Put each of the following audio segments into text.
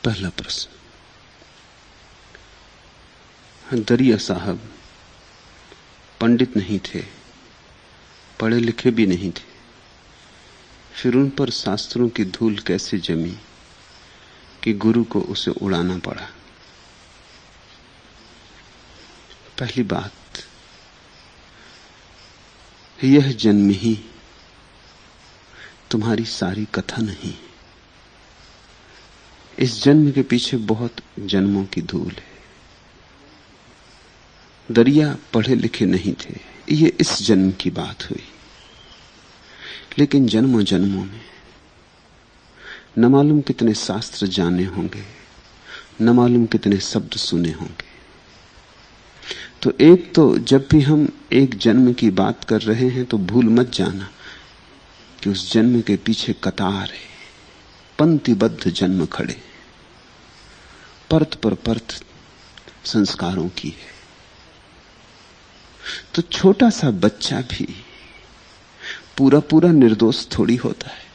पहला प्रश्न। दरिया साहब पंडित नहीं थे, पढ़े लिखे भी नहीं थे, फिर उन पर शास्त्रों की धूल कैसे जमी कि गुरु को उसे उड़ाना पड़ा? पहली बात, यह जन्म ही तुम्हारी सारी कथा नहीं। इस जन्म के पीछे बहुत जन्मों की धूल है। दरिया पढ़े लिखे नहीं थे, ये इस जन्म की बात हुई, लेकिन जन्मों जन्मों में न मालूम कितने शास्त्र जाने होंगे, न मालूम कितने शब्द सुने होंगे। तो एक तो जब भी हम एक जन्म की बात कर रहे हैं तो भूल मत जाना कि उस जन्म के पीछे कतार है, पंक्तिबद्ध जन्म खड़े, परत पर परत संस्कारों की है। तो छोटा सा बच्चा भी पूरा पूरा निर्दोष थोड़ी होता है।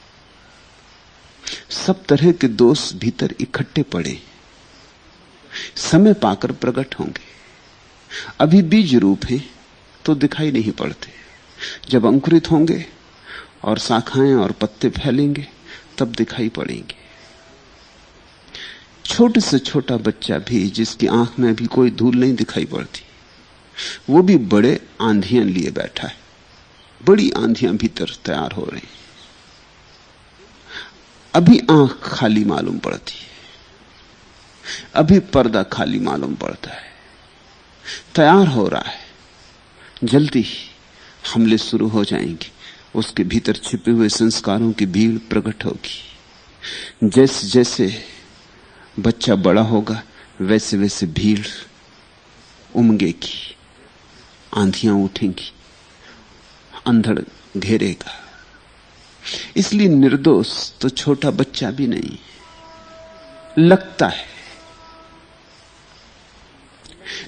सब तरह के दोष भीतर इकट्ठे पड़े, समय पाकर प्रकट होंगे। अभी बीज रूप है तो दिखाई नहीं पड़ते, जब अंकुरित होंगे और शाखाएं और पत्ते फैलेंगे तब दिखाई पड़ेंगे। छोटे से छोटा बच्चा भी जिसकी आंख में अभी कोई धूल नहीं दिखाई पड़ती, वो भी बड़े आंधियां लिए बैठा है, बड़ी आंधियां भीतर तैयार हो रही। अभी आंख खाली मालूम पड़ती है, अभी पर्दा खाली मालूम पड़ता है, तैयार हो रहा है, जल्दी ही हमले शुरू हो जाएंगे। उसके भीतर छिपे हुए संस्कारों की भीड़ प्रकट होगी। जैसे जैसे बच्चा बड़ा होगा वैसे वैसे भीड़ उमगेगी, आंधियां उठेंगी, अंधड़ घेरेगा। इसलिए निर्दोष तो छोटा बच्चा भी नहीं लगता है,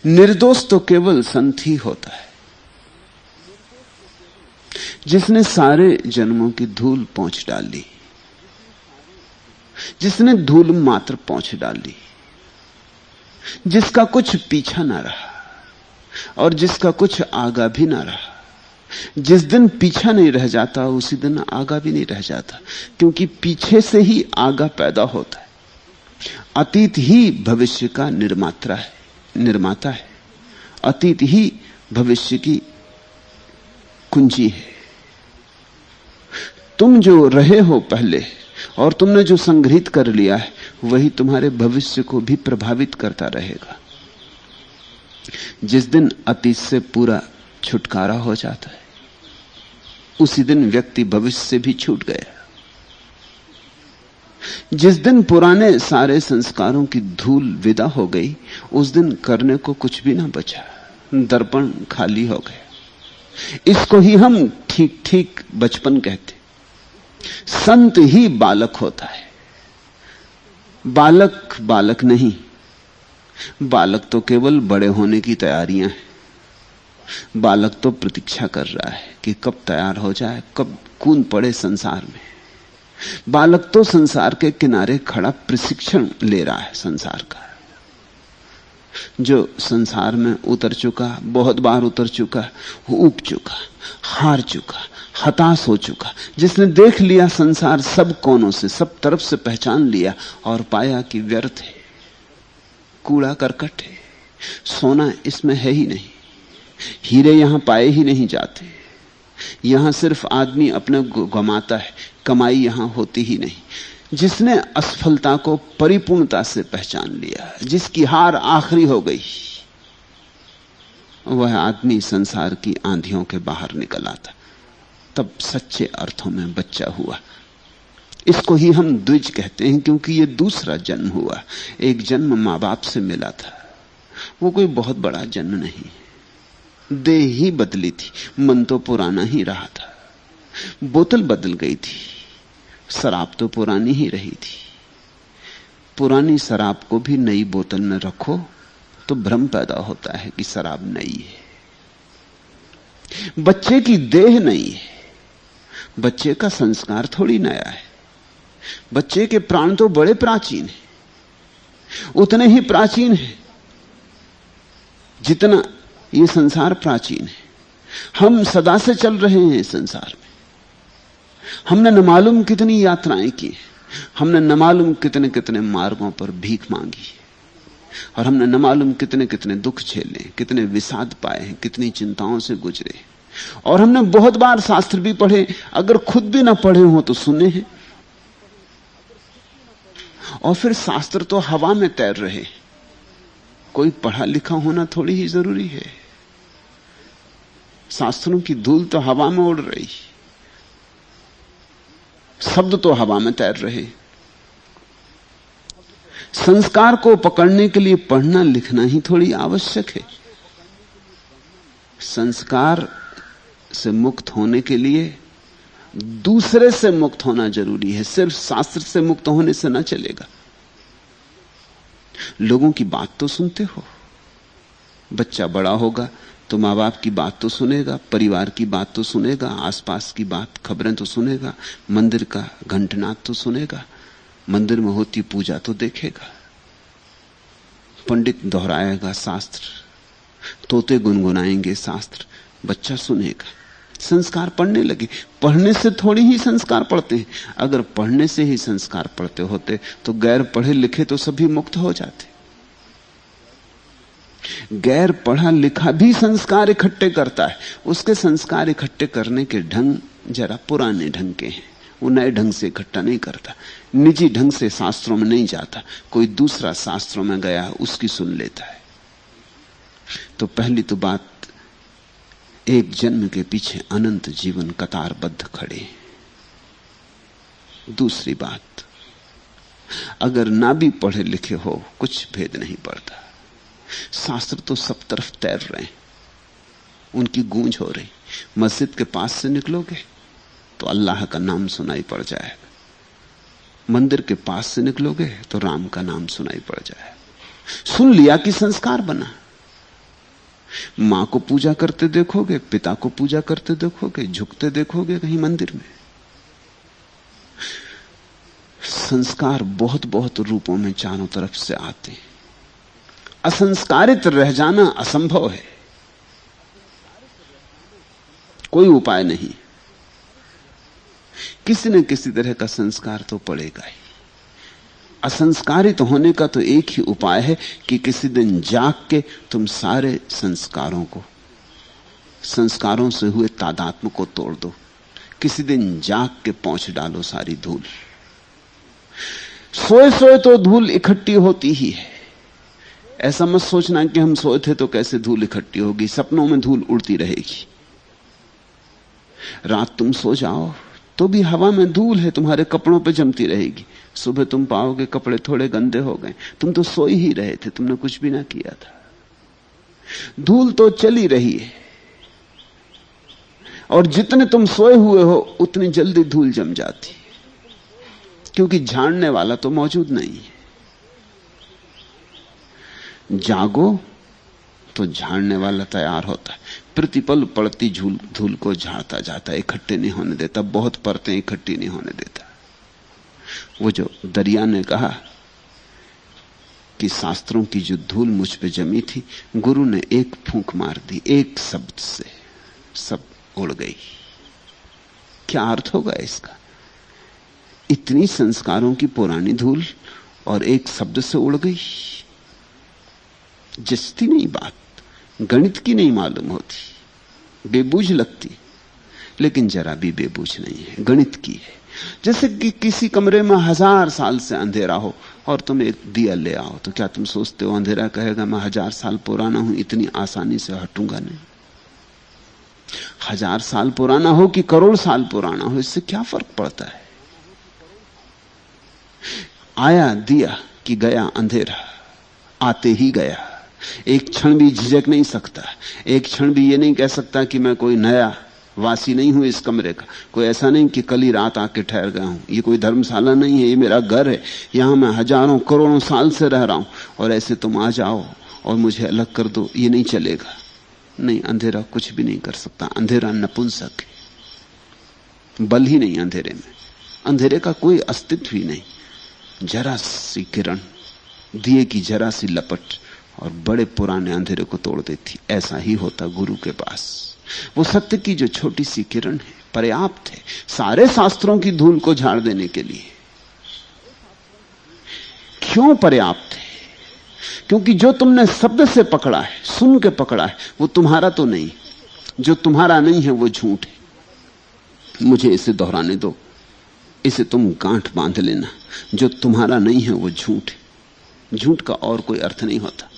निर्दोष तो केवल संत ही होता है, जिसने सारे जन्मों की धूल पोंछ डाली, जिसने धूल मात्र पोंछ डाली, जिसका कुछ पीछा ना रहा और जिसका कुछ आगा भी ना रहा। जिस दिन पीछा नहीं रह जाता उसी दिन आगा भी नहीं रह जाता, क्योंकि पीछे से ही आगा पैदा होता है। अतीत ही भविष्य का निर्माता है, अतीत ही भविष्य की कुंजी है। तुम जो रहे हो पहले और तुमने जो संग्रहित कर लिया है वही तुम्हारे भविष्य को भी प्रभावित करता रहेगा। जिस दिन अतीत से पूरा छुटकारा हो जाता है उसी दिन व्यक्ति भविष्य से भी छूट गया। जिस दिन पुराने सारे संस्कारों की धूल विदा हो गई उस दिन करने को कुछ भी ना बचा, दर्पण खाली हो गया। इसको ही हम ठीक ठीक बचपन कहते। संत ही बालक होता है, बालक बालक नहीं। बालक तो केवल बड़े होने की तैयारियां हैं। बालक तो प्रतीक्षा कर रहा है कि कब तैयार हो जाए, कब कूद पड़े संसार में। बालक तो संसार के किनारे खड़ा प्रशिक्षण ले रहा है संसार का। जो संसार में उतर चुका, बहुत बार उतर चुका, ऊब चुका, हार चुका, हताश हो चुका, जिसने देख लिया संसार सब कोनों से, सब तरफ से पहचान लिया और पाया कि व्यर्थ है, कूड़ा करकट है, सोना इसमें है ही नहीं, हीरे यहां पाए ही नहीं जाते, यहां सिर्फ आदमी अपने गमाता है, कमाई यहां होती ही नहीं। जिसने असफलता को परिपूर्णता से पहचान लिया, जिसकी हार आखिरी हो गई, वह आदमी संसार की आंधियों के बाहर निकल आता, तब सच्चे अर्थों में बच्चा हुआ। इसको ही हम द्विज कहते हैं, क्योंकि यह दूसरा जन्म हुआ। एक जन्म मां बाप से मिला था, वो कोई बहुत बड़ा जन्म नहीं, देह ही बदली थी, मन तो पुराना ही रहा था। बोतल बदल गई थी, शराब तो पुरानी ही रही थी। पुरानी शराब को भी नई बोतल में रखो तो भ्रम पैदा होता है कि शराब नई है। बच्चे की देह नई है, बच्चे का संस्कार थोड़ी नया है। बच्चे के प्राण तो बड़े प्राचीन हैं। उतने ही प्राचीन हैं जितना ये संसार प्राचीन है। हम सदा से चल रहे हैं इस संसार में। हमने न मालूम कितनी यात्राएं की, हमने न मालूम कितने कितने मार्गों पर भीख मांगी, और हमने न मालूम कितने कितने दुख झेले, कितने विषाद पाए हैं, कितनी चिंताओं से गुजरे। और हमने बहुत बार शास्त्र भी पढ़े, अगर खुद भी ना पढ़े हो तो सुने हैं। और फिर शास्त्र तो हवा में तैर रहे, कोई पढ़ा लिखा होना थोड़ी ही जरूरी है। शास्त्रों की धूल तो हवा में उड़ रही, शब्द तो हवा में तैर रहे। संस्कार को पकड़ने के लिए पढ़ना लिखना ही थोड़ी आवश्यक है। संस्कार से मुक्त होने के लिए दूसरे से मुक्त होना जरूरी है, सिर्फ शास्त्र से मुक्त होने से ना चलेगा। लोगों की बात तो सुनते हो, बच्चा बड़ा होगा तो माँ बाप की बात तो सुनेगा, परिवार की बात तो सुनेगा, आसपास की बात खबरें तो सुनेगा, मंदिर का घंटनाद तो सुनेगा, मंदिर में होती पूजा तो देखेगा, पंडित दोहराएगा शास्त्र, तोते गुनगुनाएंगे शास्त्र, बच्चा सुनेगा। संस्कार पढ़ने लगे। पढ़ने से थोड़ी ही संस्कार पढ़ते हैं। अगर पढ़ने से ही संस्कार पढ़ते होते तो गैर पढ़े लिखे तो सभी मुक्त हो जाते। गैर पढ़ा लिखा भी संस्कार इकट्ठे करता है, उसके संस्कार इकट्ठे करने के ढंग जरा पुराने ढंग के हैं, वो नए ढंग से इकट्ठा नहीं करता, निजी ढंग से शास्त्रों में नहीं जाता, कोई दूसरा शास्त्रों में गया उसकी सुन लेता है। तो पहली तो बात, एक जन्म के पीछे अनंत जीवन कतारबद्ध खड़े। दूसरी बात, अगर ना भी पढ़े लिखे हो कुछ भेद नहीं पड़ता, शास्त्र तो सब तरफ तैर रहे हैं, उनकी गूंज हो रही। मस्जिद के पास से निकलोगे तो अल्लाह का नाम सुनाई पड़ जाएगा, मंदिर के पास से निकलोगे तो राम का नाम सुनाई पड़ जाएगा। सुन लिया कि संस्कार बना। मां को पूजा करते देखोगे, पिता को पूजा करते देखोगे, झुकते देखोगे कहीं मंदिर में। संस्कार बहुत बहुत रूपों में चारों तरफ से आते हैं। असंस्कारित रह जाना असंभव है, कोई उपाय नहीं। किसी न किसी तरह का संस्कार तो पड़ेगा ही। असंस्कारित होने का तो एक ही उपाय है कि किसी दिन जाग के तुम सारे संस्कारों को, संस्कारों से हुए तादात्म्य को तोड़ दो। किसी दिन जाग के पोंछ डालो सारी धूल। सोए सोए तो धूल इकट्ठी होती ही है। ऐसा मत सोचना कि हम सोए थे तो कैसे धूल इकट्ठी होगी, सपनों में धूल उड़ती रहेगी। रात तुम सो जाओ तो भी हवा में धूल है, तुम्हारे कपड़ों पे जमती रहेगी। सुबह तुम पाओगे कपड़े थोड़े गंदे हो गए, तुम तो सो ही रहे थे, तुमने कुछ भी ना किया था। धूल तो चली रही है, और जितने तुम सोए हुए हो उतनी जल्दी धूल जम जाती, क्योंकि झाड़ने वाला तो मौजूद नहीं है। जागो तो झाड़ने वाला तैयार होता है, प्रतिपल पड़ती धूल को झाड़ता जाता है, इकट्ठे नहीं होने देता, बहुत परतें इकट्ठी नहीं होने देता। वो जो दरिया ने कहा कि शास्त्रों की जो धूल मुझ पे जमी थी, गुरु ने एक फूंक मार दी, एक शब्द से सब उड़ गई। क्या अर्थ होगा इसका? इतनी संस्कारों की पुरानी धूल और एक शब्द से उड़ गई। जचती नहीं बात, गणित की नहीं मालूम होती, बेबूझ लगती, लेकिन जरा भी बेबूझ नहीं है, गणित की है। जैसे कि किसी कमरे में 1000 साल से अंधेरा हो और तुम एक दिया ले आओ, तो क्या तुम सोचते हो अंधेरा कहेगा मैं 1000 साल पुराना हूं, इतनी आसानी से हटूंगा नहीं? 1000 साल पुराना हो कि करोड़ साल पुराना हो, इससे क्या फर्क पड़ता है? आया दिया कि गया अंधेरा, आते ही गया। एक क्षण भी झिझक नहीं सकता, एक क्षण भी ये नहीं कह सकता कि मैं कोई नया वासी नहीं हूं इस कमरे का। कोई ऐसा नहीं कि कल ही रात आके ठहर गया हूं, ये कोई धर्मशाला नहीं है, ये मेरा घर है, यहां मैं हजारों करोड़ों साल से रह रहा हूं, और ऐसे तुम आ जाओ और मुझे अलग कर दो, ये नहीं चलेगा। नहीं, अंधेरा कुछ भी नहीं कर सकता। अंधेरा नपुंसक है, बल ही नहीं अंधेरे में, अंधेरे का कोई अस्तित्व ही नहीं। जरा सी किरण दिए की जरा सी लपट और बड़े पुराने अंधेरे को तोड़ देती। ऐसा ही होता गुरु के पास। वो सत्य की जो छोटी सी किरण है पर्याप्त है सारे शास्त्रों की धूल को झाड़ देने के लिए। क्यों पर्याप्त है? क्योंकि जो तुमने शब्द से पकड़ा है, सुन के पकड़ा है, वो तुम्हारा तो नहीं। जो तुम्हारा नहीं है वो झूठ है। मुझे इसे दोहराने दो, इसे तुम गांठ बांध लेना। जो तुम्हारा नहीं है वो झूठ है। झूठ का और कोई अर्थ नहीं होता।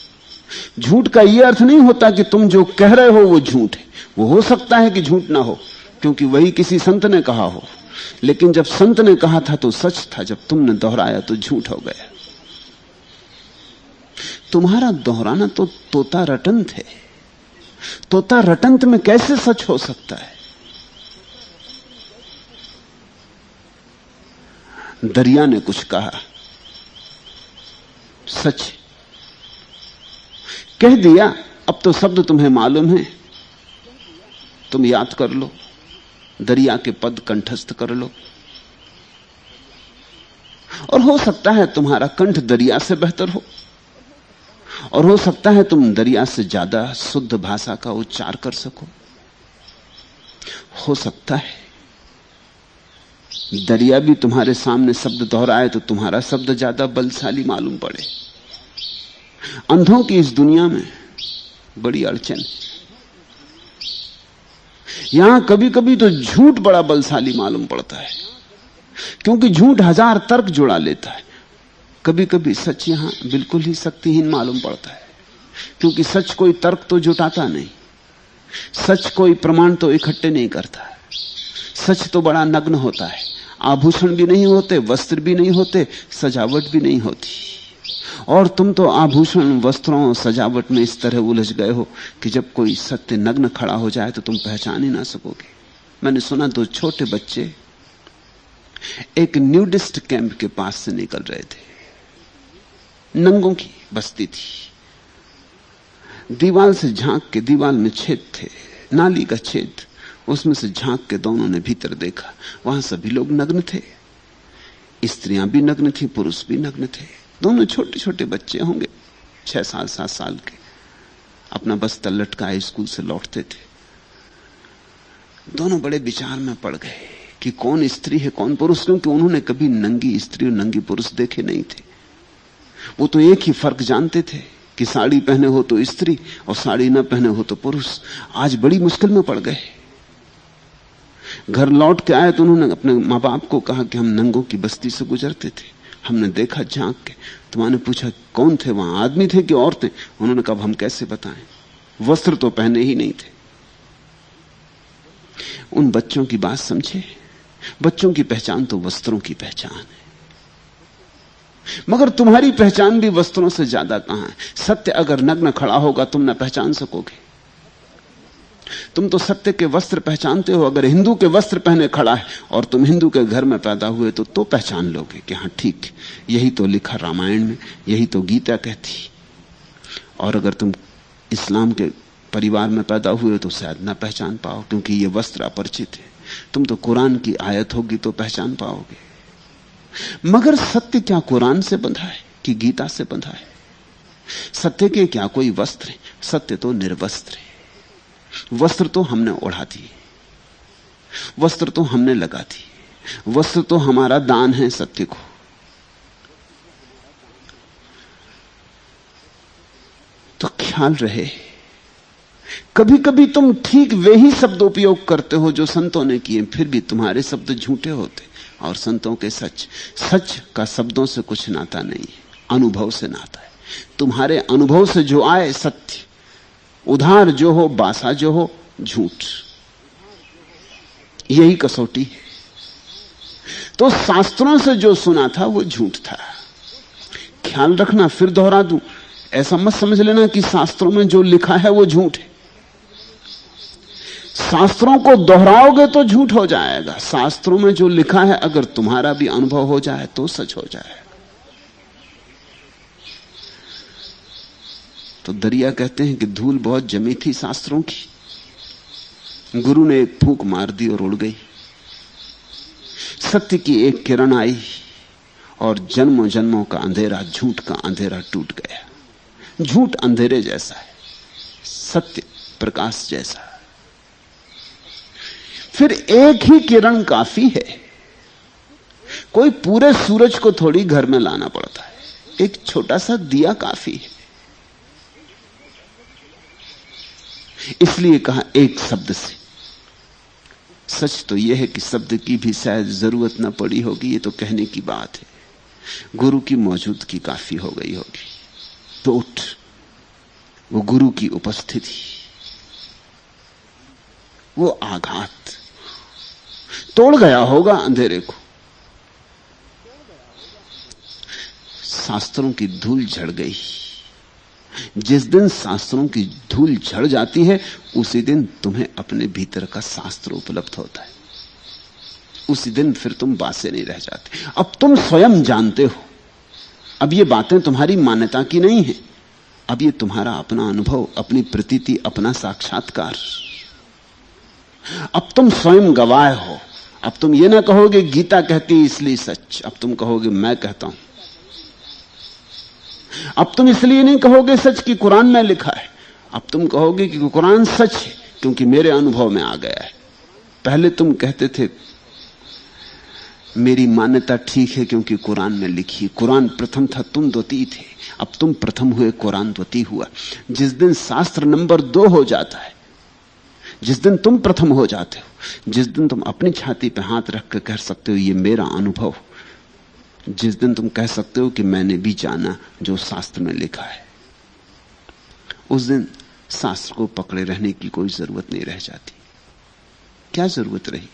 झूठ का यह अर्थ नहीं होता कि तुम जो कह रहे हो वो झूठ है। वो हो सकता है कि झूठ ना हो, क्योंकि वही किसी संत ने कहा हो, लेकिन जब संत ने कहा था तो सच था, जब तुमने दोहराया तो झूठ हो गया। तुम्हारा दोहराना तो तोता रटंत है। तोता रटंत में कैसे सच हो सकता है? दरिया ने कुछ कहा, सच कह दिया। अब तो शब्द तुम्हें मालूम है, तुम याद कर लो, दरिया के पद कंठस्थ कर लो, और हो सकता है तुम्हारा कंठ दरिया से बेहतर हो, और हो सकता है तुम दरिया से ज्यादा शुद्ध भाषा का उच्चार कर सको। हो सकता है दरिया भी तुम्हारे सामने शब्द दोहराए तो तुम्हारा शब्द ज्यादा बलशाली मालूम पड़े। अंधों की इस दुनिया में बड़ी अड़चन। यहां कभी कभी तो झूठ बड़ा बलशाली मालूम पड़ता है, क्योंकि झूठ हजार तर्क जुड़ा लेता है। कभी कभी सच यहां बिल्कुल ही शक्तिहीन मालूम पड़ता है, क्योंकि सच कोई तर्क तो जुटाता नहीं, सच कोई प्रमाण तो इकट्ठे नहीं करता। सच तो बड़ा नग्न होता है। आभूषण भी नहीं होते, वस्त्र भी नहीं होते, सजावट भी नहीं होती। और तुम तो आभूषण, वस्त्रों और सजावट में इस तरह उलझ गए हो कि जब कोई सत्य नग्न खड़ा हो जाए तो तुम पहचान ही ना सकोगे। मैंने सुना 2 छोटे बच्चे एक न्यूडिस्ट कैंप के पास से निकल रहे थे। नंगों की बस्ती थी। दीवार से झांक के, दीवार में छेद थे, नाली का छेद, उसमें से झांक के दोनों ने भीतर देखा। वहां सभी लोग नग्न थे, स्त्रियां भी नग्न थी, पुरुष भी नग्न थे। दोनों छोटे छोटे बच्चे होंगे, 6 साल 7 साल के, अपना बस्ता लटकाए स्कूल से लौटते थे। दोनों बड़े विचार में पड़ गए कि कौन स्त्री है कौन पुरुष, क्योंकि उन्होंने कभी नंगी स्त्री और नंगी पुरुष देखे नहीं थे। वो तो एक ही फर्क जानते थे कि साड़ी पहने हो तो स्त्री और साड़ी न पहने हो तो पुरुष। आज बड़ी मुश्किल में पड़ गए। घर लौट के आए तो उन्होंने अपने माँ बाप को कहा कि हम नंगों की बस्ती से गुजरते थे, हमने देखा झांक के। तो मैंने पूछा कौन थे वहां, आदमी थे कि औरतें? उन्होंने कहा हम कैसे बताएं, वस्त्र तो पहने ही नहीं थे। उन बच्चों की बात समझे। बच्चों की पहचान तो वस्त्रों की पहचान है, मगर तुम्हारी पहचान भी वस्त्रों से ज्यादा कहां है। सत्य अगर नग्न खड़ा होगा तुम न पहचान सकोगे। तुम तो सत्य के वस्त्र पहचानते हो। अगर हिंदू के वस्त्र पहने खड़ा है और तुम हिंदू के घर में पैदा हुए तो पहचान लोगे कि हां ठीक, यही तो लिखा रामायण में, यही तो गीता कहती। और अगर तुम इस्लाम के परिवार में पैदा हुए तो शायद ना पहचान पाओ, क्योंकि ये वस्त्र अपरिचित है। तुम तो कुरान की आयत होगी तो पहचान पाओगे। मगर सत्य क्या कुरान से बंधा है कि गीता से बंधा है? सत्य के क्या कोई वस्त्र है? सत्य तो निर्वस्त्र है। वस्त्र तो हमने ओढ़ा दिए, वस्त्र तो हमने लगा दिए, वस्त्र तो हमारा दान है सत्य को। तो ख्याल रहे, कभी कभी तुम ठीक वे ही शब्द उपयोग करते हो जो संतों ने किए, फिर भी तुम्हारे शब्द झूठे होते और संतों के सच। सच का शब्दों से कुछ नाता नहीं है, अनुभव से नाता है। तुम्हारे अनुभव से जो आए सत्य, उधार जो हो, बासा जो हो, झूठ, यही कसौटी है। तो शास्त्रों से जो सुना था वो झूठ था। ख्याल रखना, फिर दोहरा दूं, ऐसा मत समझ लेना कि शास्त्रों में जो लिखा है वो झूठ है। शास्त्रों को दोहराओगे तो झूठ हो जाएगा। शास्त्रों में जो लिखा है अगर तुम्हारा भी अनुभव हो जाए तो सच हो जाएगा। तो दरिया कहते हैं कि धूल बहुत जमी थी शास्त्रों की। गुरु ने एक फूंक मार दी और उड़ गई। सत्य की एक किरण आई और जन्मों जन्मों का अंधेरा, झूठ का अंधेरा टूट गया। झूठ अंधेरे जैसा है, सत्य प्रकाश जैसा। फिर एक ही किरण काफी है। कोई पूरे सूरज को थोड़ी घर में लाना पड़ता है, एक छोटा सा दिया काफी है। इसलिए कहा एक शब्द से। सच तो यह है कि शब्द की भी शायद जरूरत न पड़ी होगी, ये तो कहने की बात है। गुरु की मौजूदगी काफी हो गई होगी। तो उठ, वो गुरु की उपस्थिति, वो आघात तोड़ गया होगा अंधेरे को। शास्त्रों की धूल झड़ गई। जिस दिन शास्त्रों की धूल झड़ जाती है, उसी दिन तुम्हें अपने भीतर का शास्त्र उपलब्ध होता है। उसी दिन फिर तुम बासे नहीं रह जाते। अब तुम स्वयं जानते हो। अब ये बातें तुम्हारी मान्यता की नहीं है, अब ये तुम्हारा अपना अनुभव, अपनी प्रतीति, अपना साक्षात्कार। अब तुम स्वयं गवाह हो। अब तुम ये ना कहोगे गीता कहती इसलिए सच, अब तुम कहोगे मैं कहता हूं। अब तुम इसलिए नहीं कहोगे सच कि कुरान में लिखा है, अब तुम कहोगे कि कुरान सच है क्योंकि मेरे अनुभव में आ गया है। पहले तुम कहते थे मेरी मान्यता ठीक है क्योंकि कुरान में लिखी। कुरान प्रथम था, तुम द्वितीय थे। अब तुम प्रथम हुए, कुरान द्वितीय हुआ। जिस दिन शास्त्र नंबर 2 हो जाता है, जिस दिन तुम प्रथम हो जाते हो, जिस दिन तुम अपनी छाती पे हाथ रख कर कह सकते हो ये मेरा अनुभव, जिस दिन तुम कह सकते हो कि मैंने भी जाना जो शास्त्र में लिखा है, उस दिन शास्त्र को पकड़े रहने की कोई जरूरत नहीं रह जाती। क्या जरूरत रही?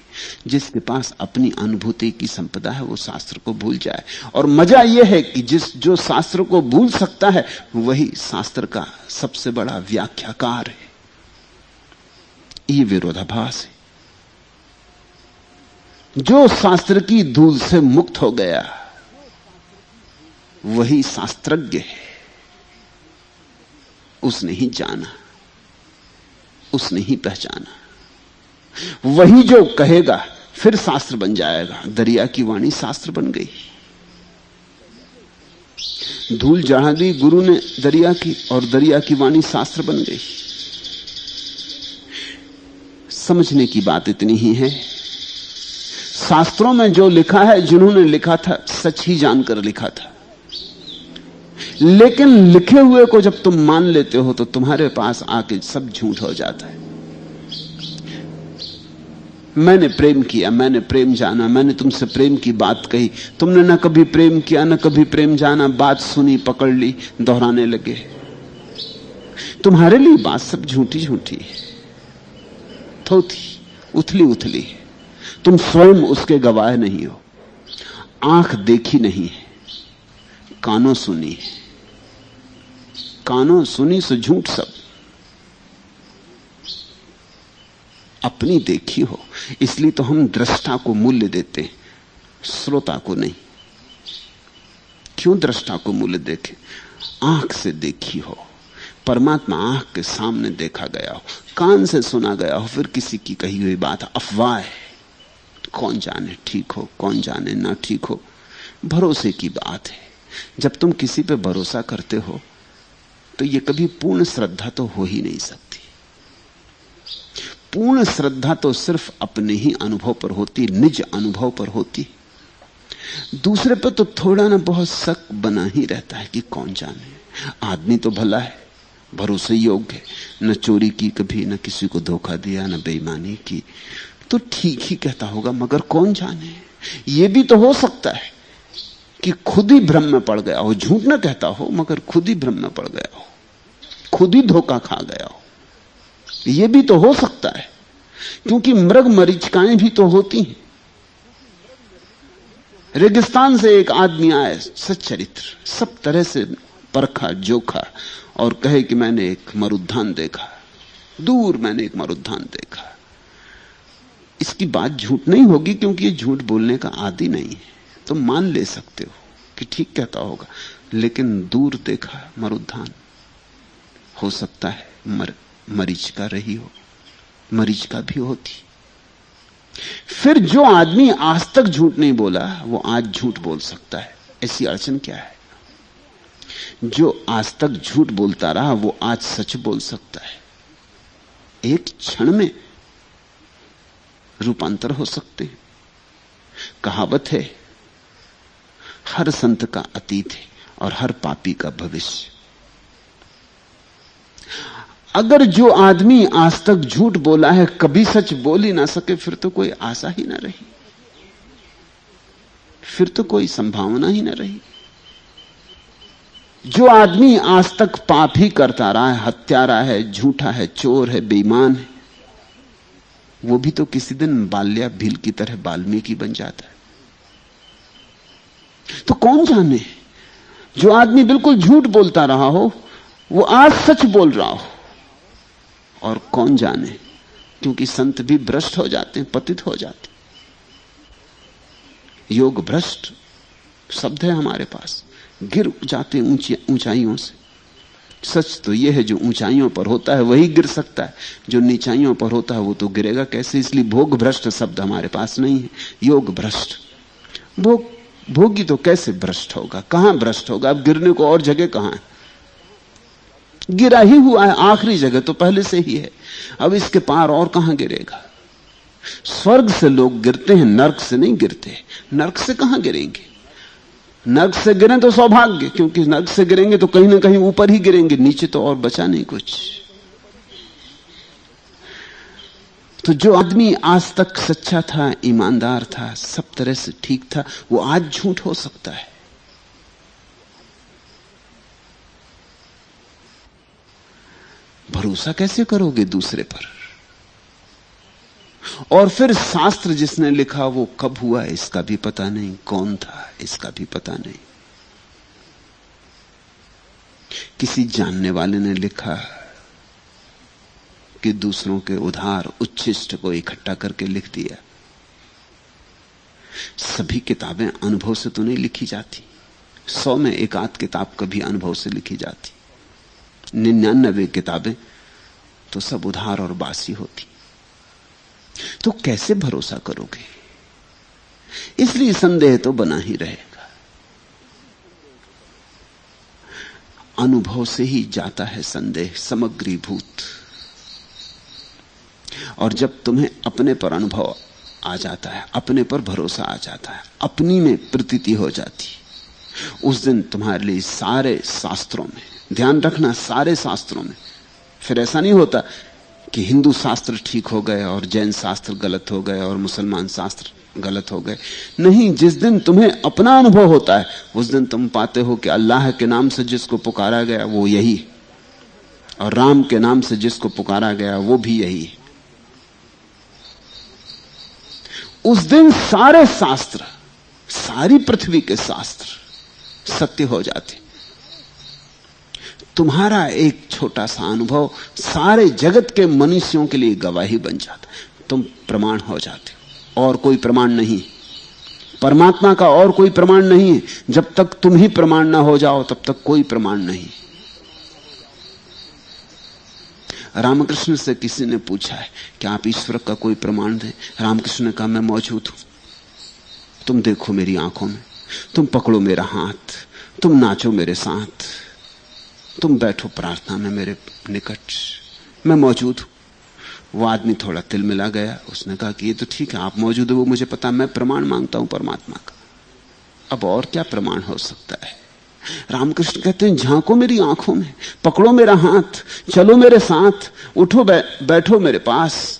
जिसके पास अपनी अनुभूति की संपदा है वो शास्त्र को भूल जाए। और मजा यह है कि जो शास्त्र को भूल सकता है वही शास्त्र का सबसे बड़ा व्याख्याकार है। ये विरोधाभास है। जो शास्त्र की धूल से मुक्त हो गया वही शास्त्रज्ञ है। उसने ही जाना, उसने ही पहचाना। वही जो कहेगा फिर शास्त्र बन जाएगा। दरिया की वाणी शास्त्र बन गई। धूल चढ़ा दी गुरु ने दरिया की, और दरिया की वाणी शास्त्र बन गई। समझने की बात इतनी ही है, शास्त्रों में जो लिखा है, जिन्होंने लिखा था सच ही जानकर लिखा था। लेकिन लिखे हुए को जब तुम मान लेते हो तो तुम्हारे पास आके सब झूठ हो जाता है। मैंने प्रेम किया, मैंने प्रेम जाना, मैंने तुमसे प्रेम की बात कही, तुमने ना कभी प्रेम किया ना कभी प्रेम जाना। बात सुनी, पकड़ ली, दोहराने लगे। तुम्हारे लिए बात सब झूठी झूठी है, थोथी, उथली उथली है। तुम स्वयं उसके गवाह नहीं हो। आंख देखी नहीं है, कानों सुनी है। कानों सुनी से झूठ सब। अपनी देखी हो, इसलिए तो हम दृष्टा को मूल्य देते हैं, श्रोता को नहीं। क्यों दृष्टा को मूल्य देखें? आंख से देखी हो, परमात्मा आंख के सामने देखा गया हो, कान से सुना गया हो, फिर किसी की कही हुई बात अफवाह है। कौन जाने ठीक हो, कौन जाने ना ठीक हो। भरोसे की बात है। जब तुम किसी पे भरोसा करते हो तो ये कभी पूर्ण श्रद्धा तो हो ही नहीं सकती। पूर्ण श्रद्धा तो सिर्फ अपने ही अनुभव पर होती, निज अनुभव पर होती। दूसरे पर तो थोड़ा ना बहुत शक बना ही रहता है कि कौन जाने। आदमी तो भला है, भरोसे योग्य है, न चोरी की कभी, न किसी को धोखा दिया, न बेईमानी की, तो ठीक ही कहता होगा। मगर कौन जाने, यह भी तो हो सकता है कि खुद ही भ्रम में पड़ गया हो। झूठ ना कहता हो मगर खुद ही भ्रम में पड़ गया हो, खुद ही धोखा खा गया हो। यह भी तो हो सकता है, क्योंकि मृग मरीचिकाएं भी तो होती हैं। रेगिस्तान से एक आदमी आए, सच्चरित्र, सब तरह से परखा जोखा, और कहे कि मैंने एक मरुद्यान देखा, दूर मैंने एक मरुद्यान देखा। इसकी बात झूठ नहीं होगी, क्योंकि ये झूठ बोलने का आदि नहीं है। तुम मान ले सकते हो कि ठीक कहता होगा, लेकिन दूर देखा मरुद्यान, हो सकता है मरीचिका रही हो, मरीचिका भी होती। फिर जो आदमी आज तक झूठ नहीं बोला वो आज झूठ बोल सकता है। ऐसी अड़चन क्या है? जो आज तक झूठ बोलता रहा वो आज सच बोल सकता है। एक क्षण में रूपांतर हो सकते हैं। कहावत है, हर संत का अतीत है और हर पापी का भविष्य। अगर जो आदमी आज तक झूठ बोला है कभी सच बोल ही ना सके, फिर तो कोई आशा ही ना रही, फिर तो कोई संभावना ही ना रही। जो आदमी आज तक पाप ही करता रहा है, हत्यारा है, झूठा है, चोर है, बेईमान है, वो भी तो किसी दिन बाल्या भील की तरह वाल्मीकि बन जाता है। तो कौन जाने, जो आदमी बिल्कुल झूठ बोलता रहा हो वो आज सच बोल रहा हो। और कौन जाने, क्योंकि संत भी भ्रष्ट हो जाते हैं, पतित हो जाते। योग भ्रष्ट शब्द है हमारे पास, गिर जाते ऊंचाइयों से। सच तो यह है, जो ऊंचाइयों पर होता है वही गिर सकता है, जो नीचाइयों पर होता है वो तो गिरेगा कैसे। इसलिए भोग भ्रष्ट शब्द हमारे पास नहीं है, योग भ्रष्ट। भोगी तो कैसे भ्रष्ट होगा, कहां भ्रष्ट होगा? अब गिरने को और जगह कहां है? गिरा ही हुआ है, आखिरी जगह तो पहले से ही है, अब इसके पार और कहां गिरेगा? स्वर्ग से लोग गिरते हैं, नरक से नहीं गिरते। नरक से कहां गिरेंगे? नरक से गिरें तो सौभाग्य, क्योंकि नरक से गिरेंगे तो कहीं ना कहीं ऊपर ही गिरेंगे, नीचे तो और बचा नहीं कुछ। तो जो आदमी आज तक सच्चा था, ईमानदार था, सब तरह से ठीक था, वो आज झूठ हो सकता है। भरोसा कैसे करोगे दूसरे पर? और फिर शास्त्र जिसने लिखा वो कब हुआ इसका भी पता नहीं, कौन था इसका भी पता नहीं। किसी जानने वाले ने लिखा कि दूसरों के उधार उच्छिष्ट को इकट्ठा करके लिख दिया। सभी किताबें अनुभव से तो नहीं लिखी जाती, 100 में एक आध किताब कभी अनुभव से लिखी जाती, 99 किताबें तो सब उधार और बासी होती। तो कैसे भरोसा करोगे? इसलिए संदेह तो बना ही रहेगा। अनुभव से ही जाता है संदेह समग्रीभूत। और जब तुम्हें अपने पर अनुभव आ जाता है, अपने पर भरोसा आ जाता है, अपनी में प्रतीति हो जाती, उस दिन तुम्हारे लिए सारे शास्त्रों में, ध्यान रखना सारे शास्त्रों में, फिर ऐसा नहीं होता कि हिंदू शास्त्र ठीक हो गए और जैन शास्त्र गलत हो गए और मुसलमान शास्त्र गलत हो गए। नहीं, जिस दिन तुम्हें अपना अनुभव होता है उस दिन तुम पाते हो कि अल्लाह के नाम से जिसको पुकारा गया वो यही, और राम के नाम से जिसको पुकारा गया वो भी यही। उस दिन सारे शास्त्र, सारी पृथ्वी के शास्त्र सत्य हो जाते। तुम्हारा एक छोटा सा अनुभव सारे जगत के मनुष्यों के लिए गवाही बन जाता, तुम प्रमाण हो जाते हो। और कोई प्रमाण नहीं, परमात्मा का और कोई प्रमाण नहीं है। जब तक तुम ही प्रमाण ना हो जाओ तब तक कोई प्रमाण नहीं। रामकृष्ण से किसी ने पूछा है कि आप ईश्वर का कोई प्रमाण दें। रामकृष्ण ने कहा, मैं मौजूद हूं, तुम देखो मेरी आंखों में, तुम पकड़ो मेरा हाथ, तुम नाचो मेरे साथ, तुम बैठो प्रार्थना में मेरे निकट, मैं मौजूद हूं। वो आदमी थोड़ा तिलमिला गया, उसने कहा कि ये तो ठीक है, आप मौजूद हो वो मुझे पता, मैं प्रमाण मांगता हूं परमात्मा का। अब और क्या प्रमाण हो सकता है? रामकृष्ण कहते हैं, झांको मेरी आंखों में, पकड़ो मेरा हाथ, चलो मेरे साथ, उठो बैठो मेरे पास,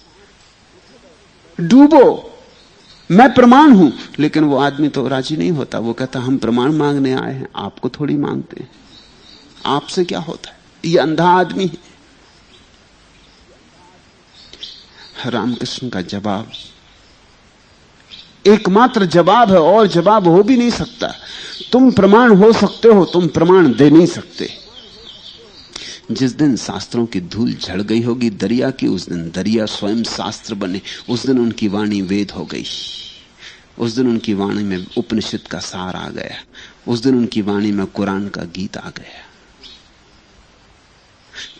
डूबो, मैं प्रमाण हूं। लेकिन वो आदमी तो राजी नहीं होता, वो कहता हम प्रमाण मांगने आए हैं, आपको थोड़ी मांगते हैं, आपसे क्या होता है, ये अंधा आदमी है। रामकृष्ण का जवाब एकमात्र जवाब है, और जवाब हो भी नहीं सकता। तुम प्रमाण हो सकते हो, तुम प्रमाण दे नहीं सकते। जिस दिन शास्त्रों की धूल झड़ गई होगी दरिया की, उस दिन दरिया स्वयं शास्त्र बने, उस दिन उनकी वाणी वेद हो गई, उस दिन उनकी वाणी में उपनिषद का सार आ गया, उस दिन उनकी वाणी में कुरान का गीत आ गया।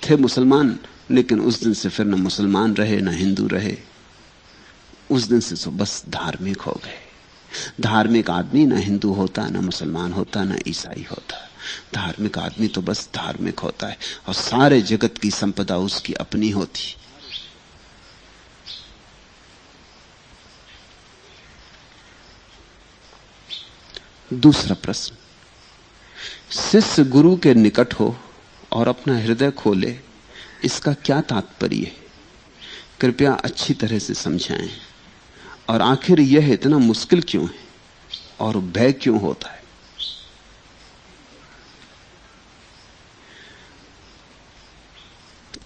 थे मुसलमान, लेकिन उस दिन से फिर न मुसलमान रहे न हिंदू रहे, उस दिन से तो बस धार्मिक हो गए। धार्मिक आदमी ना हिंदू होता, ना मुसलमान होता, ना ईसाई होता। धार्मिक आदमी तो बस धार्मिक होता है और सारे जगत की संपदा उसकी अपनी होती। दूसरा प्रश्न, शिष्य गुरु के निकट हो और अपना हृदय खोले, इसका क्या तात्पर्य है? कृपया अच्छी तरह से समझाएं। और आखिर यह इतना मुश्किल क्यों है और भय क्यों होता है?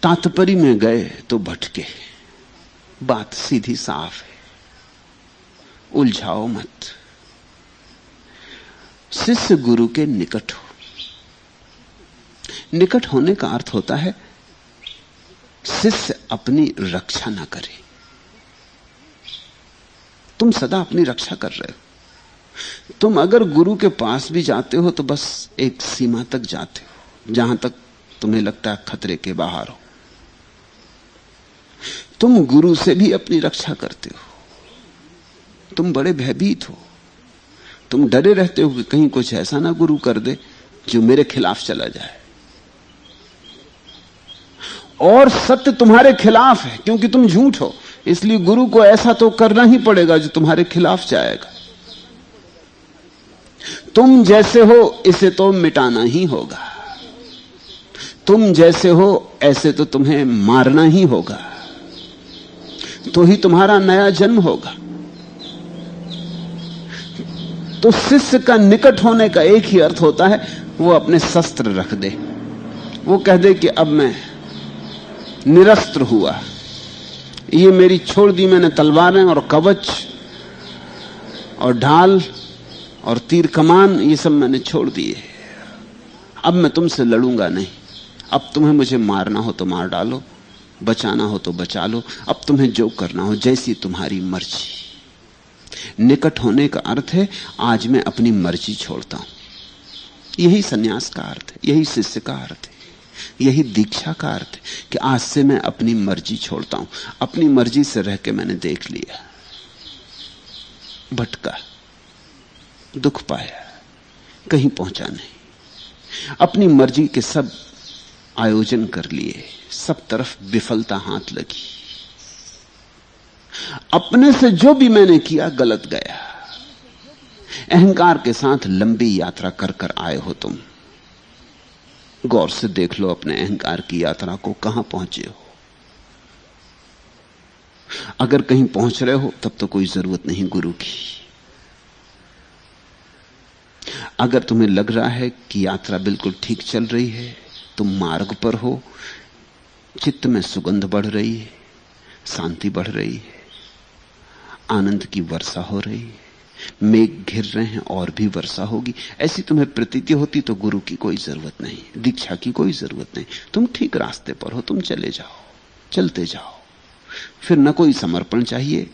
तात्पर्य में गए तो भटके। बात सीधी साफ है, उलझाओ मत। शिष्य गुरु के निकट हो। निकट होने का अर्थ होता है शिष्य अपनी रक्षा ना करे। तुम सदा अपनी रक्षा कर रहे हो। तुम अगर गुरु के पास भी जाते हो तो बस एक सीमा तक जाते हो, जहां तक तुम्हें लगता है खतरे के बाहर हो। तुम गुरु से भी अपनी रक्षा करते हो। तुम बड़े भयभीत हो। तुम डरे रहते हो कि कहीं कुछ ऐसा ना गुरु कर दे जो मेरे खिलाफ चला जाए। और सत्य तुम्हारे खिलाफ है, क्योंकि तुम झूठ हो, इसलिए गुरु को ऐसा तो करना ही पड़ेगा जो तुम्हारे खिलाफ जाएगा। तुम जैसे हो इसे तो मिटाना ही होगा। तुम जैसे हो ऐसे तो तुम्हें मारना ही होगा, तो ही तुम्हारा नया जन्म होगा। तो शिष्य का निकट होने का एक ही अर्थ होता है, वो अपने शस्त्र रख दे। वो कह दे कि अब मैं निरस्त्र हुआ, ये मेरी छोड़ दी मैंने तलवारें और कवच और ढाल और तीर कमान, ये सब मैंने छोड़ दिए। अब मैं तुमसे लड़ूंगा नहीं। अब तुम्हें मुझे मारना हो तो मार डालो, बचाना हो तो बचा लो। अब तुम्हें जो करना हो, जैसी तुम्हारी मर्जी। निकट होने का अर्थ है आज मैं अपनी मर्जी छोड़ता हूं। यही सन्यास का अर्थ है, यही शिष्य का अर्थ है, यही दीक्षा का अर्थ है कि आज से मैं अपनी मर्जी छोड़ता हूं। अपनी मर्जी से रह के मैंने देख लिया, भटका, दुख पाया, कहीं पहुंचा नहीं। अपनी मर्जी के सब आयोजन कर लिए, सब तरफ विफलता हाथ लगी। अपने से जो भी मैंने किया गलत गया। अहंकार के साथ लंबी यात्रा कर कर आए हो तुम। गौर से देख लो अपने अहंकार की यात्रा को, कहां पहुंचे हो। अगर कहीं पहुंच रहे हो तब तो कोई जरूरत नहीं गुरु की। अगर तुम्हें लग रहा है कि यात्रा बिल्कुल ठीक चल रही है, तुम मार्ग पर हो, चित्त में सुगंध बढ़ रही है, शांति बढ़ रही है, आनंद की वर्षा हो रही है, मेघ घिर रहे हैं और भी वर्षा होगी, ऐसी तुम्हें प्रतीति होती तो गुरु की कोई जरूरत नहीं, दीक्षा की कोई जरूरत नहीं। तुम ठीक रास्ते पर हो, तुम चले जाओ, चलते जाओ। फिर न कोई समर्पण चाहिए,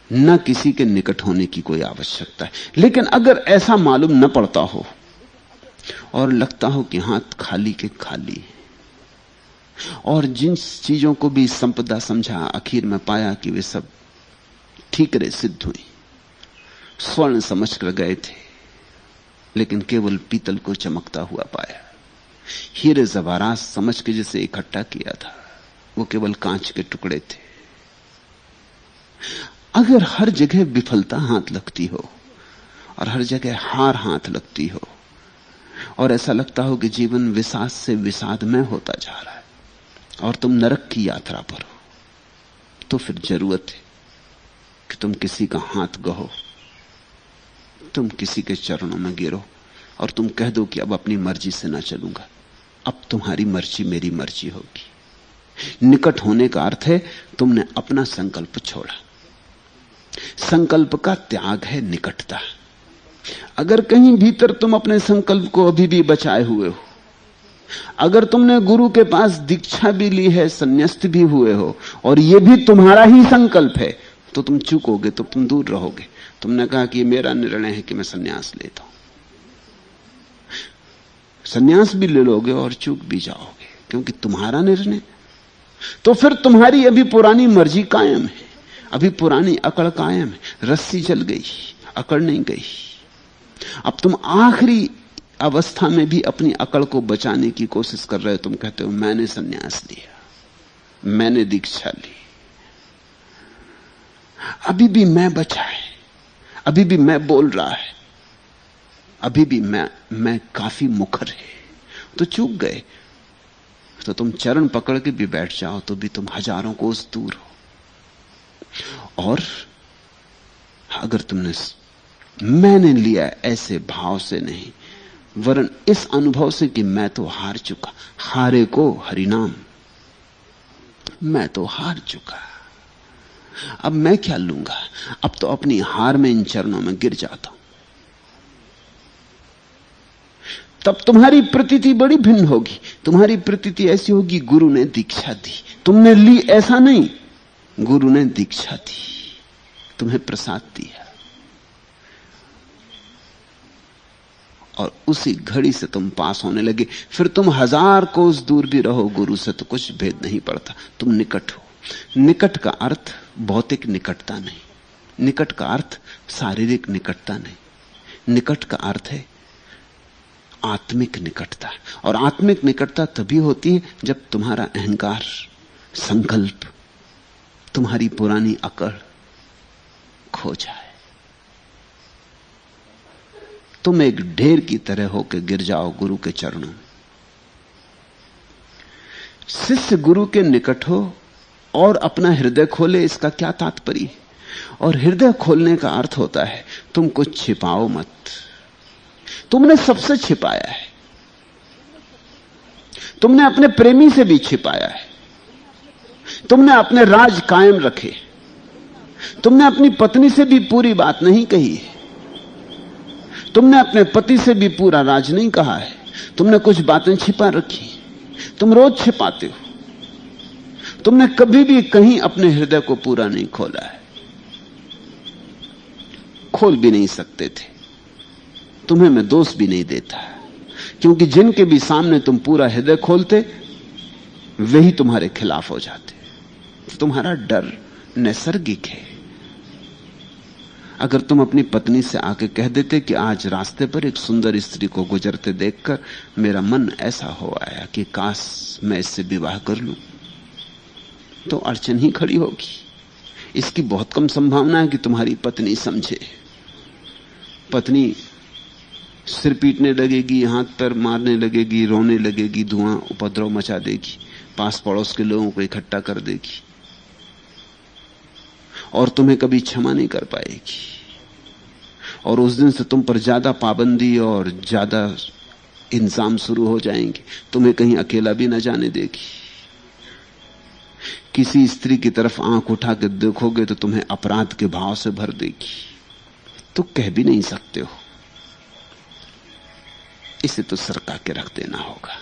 न किसी के निकट होने की कोई आवश्यकता है। लेकिन अगर ऐसा मालूम न पड़ता हो और लगता हो कि हाथ खाली के खाली, और जिन चीजों को भी संपदा समझा आखिर में पाया कि वे सब ठीकरे सिद्ध हुई, स्वर्ण समझ कर गए थे लेकिन केवल पीतल को चमकता हुआ पाया। हीरे जवारात समझ के जिसे इकट्ठा किया था वो केवल कांच के टुकड़े थे। अगर हर जगह विफलता हाथ लगती हो और हर जगह हार हाथ लगती हो और ऐसा लगता हो कि जीवन विषाद से विषादमय होता जा रहा है और तुम नरक की यात्रा पर हो, तो फिर जरूरत है कि तुम किसी का हाथ गहो, तुम किसी के चरणों में गिरो और तुम कह दो कि अब अपनी मर्जी से ना चलूंगा, अब तुम्हारी मर्जी मेरी मर्जी होगी। निकट होने का अर्थ है तुमने अपना संकल्प छोड़ा। संकल्प का त्याग है निकटता। अगर कहीं भीतर तुम अपने संकल्प को अभी भी बचाए हुए हो, अगर तुमने गुरु के पास दीक्षा भी ली है, संन्यास्त भी हुए हो और यह भी तुम्हारा ही संकल्प है, तो तुम चूकोगे, तो तुम दूर रहोगे। तुमने कहा कि मेरा निर्णय है कि मैं संन्यास लेता हूं, संन्यास भी ले लोगे और चूक भी जाओगे क्योंकि तुम्हारा निर्णय। तो फिर तुम्हारी अभी पुरानी मर्जी कायम है। अभी पुरानी अकड़ कायम है, रस्सी जल गई, अकड़ नहीं गई। अब तुम आखिरी अवस्था में भी अपनी अकड़ को बचाने की कोशिश कर रहे हो। तुम कहते हो मैंने संन्यास लिया, मैंने दीक्षा ली, अभी भी मैं बचा है, अभी भी मैं बोल रहा है, अभी भी मैं काफी मुखर है। तो चूक गए। तो तुम चरण पकड़ के भी बैठ जाओ तो भी तुम हजारों कोस दूर हो। और अगर तुमने मैंने लिया ऐसे भाव से नहीं, वरन इस अनुभव से कि मैं तो हार चुका, हारे को हरिनाम, मैं तो हार चुका, अब मैं क्या लूंगा, अब तो अपनी हार में इन चरणों में गिर जाता हूं। तब तुम्हारी प्रतीति बड़ी भिन्न होगी। तुम्हारी प्रतीति ऐसी होगी, गुरु ने दीक्षा दी, तुमने ली ऐसा नहीं, गुरु ने दीक्षा दी, तुम्हें प्रसाद दिया, और उसी घड़ी से तुम पास होने लगे। फिर तुम 1000 कोस दूर भी रहो गुरु से तो कुछ भेद नहीं पड़ता, तुम निकट हो। निकट का अर्थ भौतिक निकटता नहीं, निकट का अर्थ शारीरिक निकटता नहीं, निकट का अर्थ है आत्मिक निकटता। और आत्मिक निकटता तभी होती है जब तुम्हारा अहंकार, संकल्प, तुम्हारी पुरानी अकड़ खो जाए। तुम एक ढेर की तरह होकर गिर जाओ गुरु के चरणों में। शिष्य गुरु के निकट हो और अपना हृदय खोले, इसका क्या तात्पर्य है? और हृदय खोलने का अर्थ होता है तुम कुछ छिपाओ मत। तुमने सबसे छिपाया है, तुमने अपने प्रेमी से भी छिपाया है, तुमने अपने राज कायम रखे, तुमने अपनी पत्नी से भी पूरी बात नहीं कही है, तुमने अपने पति से भी पूरा राज नहीं कहा है, तुमने कुछ बातें छिपा रखी, तुम रोज छिपाते हो। तुमने कभी भी कहीं अपने हृदय को पूरा नहीं खोला है, खोल भी नहीं सकते थे। तुम्हें मैं दोष भी नहीं देता, क्योंकि जिनके भी सामने तुम पूरा हृदय खोलते वही तुम्हारे खिलाफ हो जाते। तुम्हारा डर नैसर्गिक है। अगर तुम अपनी पत्नी से आके कह देते कि आज रास्ते पर एक सुंदर स्त्री को गुजरते देखकर मेरा मन ऐसा हो आया कि काश मैं इससे विवाह कर लूं, तो अड़चन ही खड़ी होगी। इसकी बहुत कम संभावना है कि तुम्हारी पत्नी समझे। पत्नी सिर पीटने लगेगी, हाथ पैर मारने लगेगी, रोने लगेगी, धुआं उपद्रव मचा देगी, पास पड़ोस के लोगों को इकट्ठा कर देगी और तुम्हें कभी क्षमा नहीं कर पाएगी। और उस दिन से तुम पर ज्यादा पाबंदी और ज्यादा इंतजाम शुरू हो जाएंगे। तुम्हें कहीं अकेला भी न जाने देगी। किसी स्त्री की तरफ आंख उठा के देखोगे तो तुम्हें अपराध के भाव से भर देगी। तो कह भी नहीं सकते हो, इसे तो सरका के रख देना होगा,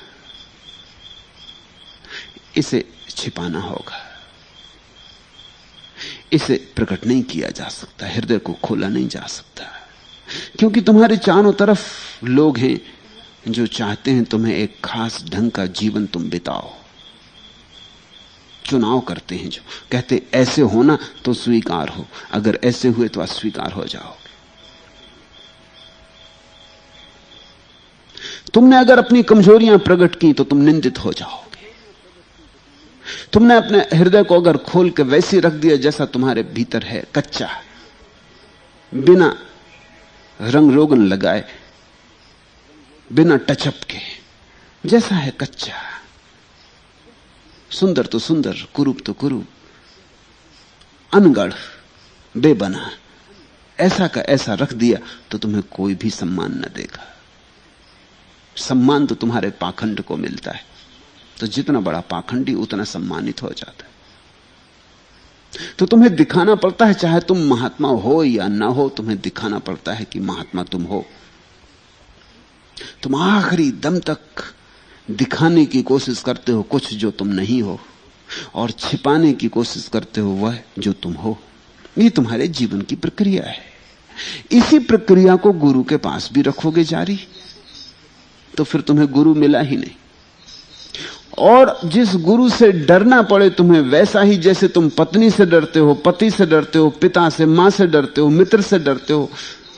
इसे छिपाना होगा, इसे प्रकट नहीं किया जा सकता, हृदय को खोला नहीं जा सकता। क्योंकि तुम्हारे चारों तरफ लोग हैं जो चाहते हैं तुम्हें एक खास ढंग का जीवन तुम बिताओ। चुनाव करते हैं, जो कहते ऐसे होना तो स्वीकार हो, अगर ऐसे हुए तो अस्वीकार हो जाओगे। तुमने अगर अपनी कमजोरियां प्रकट की तो तुम निंदित हो जाओगे। तुमने अपने हृदय को अगर खोल के वैसे रख दिया जैसा तुम्हारे भीतर है, कच्चा, बिना रंग रोगन लगाए, बिना टचअप के, जैसा है कच्चा, सुंदर तो सुंदर, कुरूप तो कुरूप, अनगढ़, बेबना, ऐसा का ऐसा रख दिया तो तुम्हें कोई भी सम्मान न देगा। सम्मान तो तुम्हारे पाखंड को मिलता है, तो जितना बड़ा पाखंडी उतना सम्मानित हो जाता है। तो तुम्हें दिखाना पड़ता है, चाहे तुम महात्मा हो या ना हो, तुम्हें दिखाना पड़ता है कि महात्मा तुम हो। तुम आखिरी दम तक दिखाने की कोशिश करते हो कुछ जो तुम नहीं हो, और छिपाने की कोशिश करते हो वह जो तुम हो। ये तुम्हारे जीवन की प्रक्रिया है। इसी प्रक्रिया को गुरु के पास भी रखोगे जारी, तो फिर तुम्हें गुरु मिला ही नहीं। और जिस गुरु से डरना पड़े तुम्हें, वैसा ही जैसे तुम पत्नी से डरते हो, पति से डरते हो, पिता से, मां से डरते हो, मित्र से डरते हो,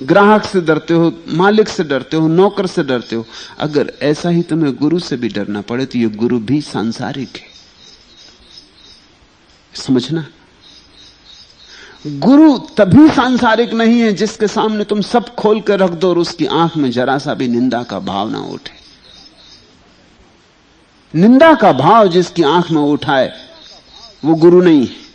ग्राहक से डरते हो, मालिक से डरते हो, नौकर से डरते हो, अगर ऐसा ही तुम्हें गुरु से भी डरना पड़े तो ये गुरु भी सांसारिक है। समझना, गुरु तभी सांसारिक नहीं है जिसके सामने तुम सब खोल कर रख दो और उसकी आंख में जरा सा भी निंदा का भाव ना उठे। निंदा का भाव जिसकी आंख में उठाए वो गुरु नहीं है।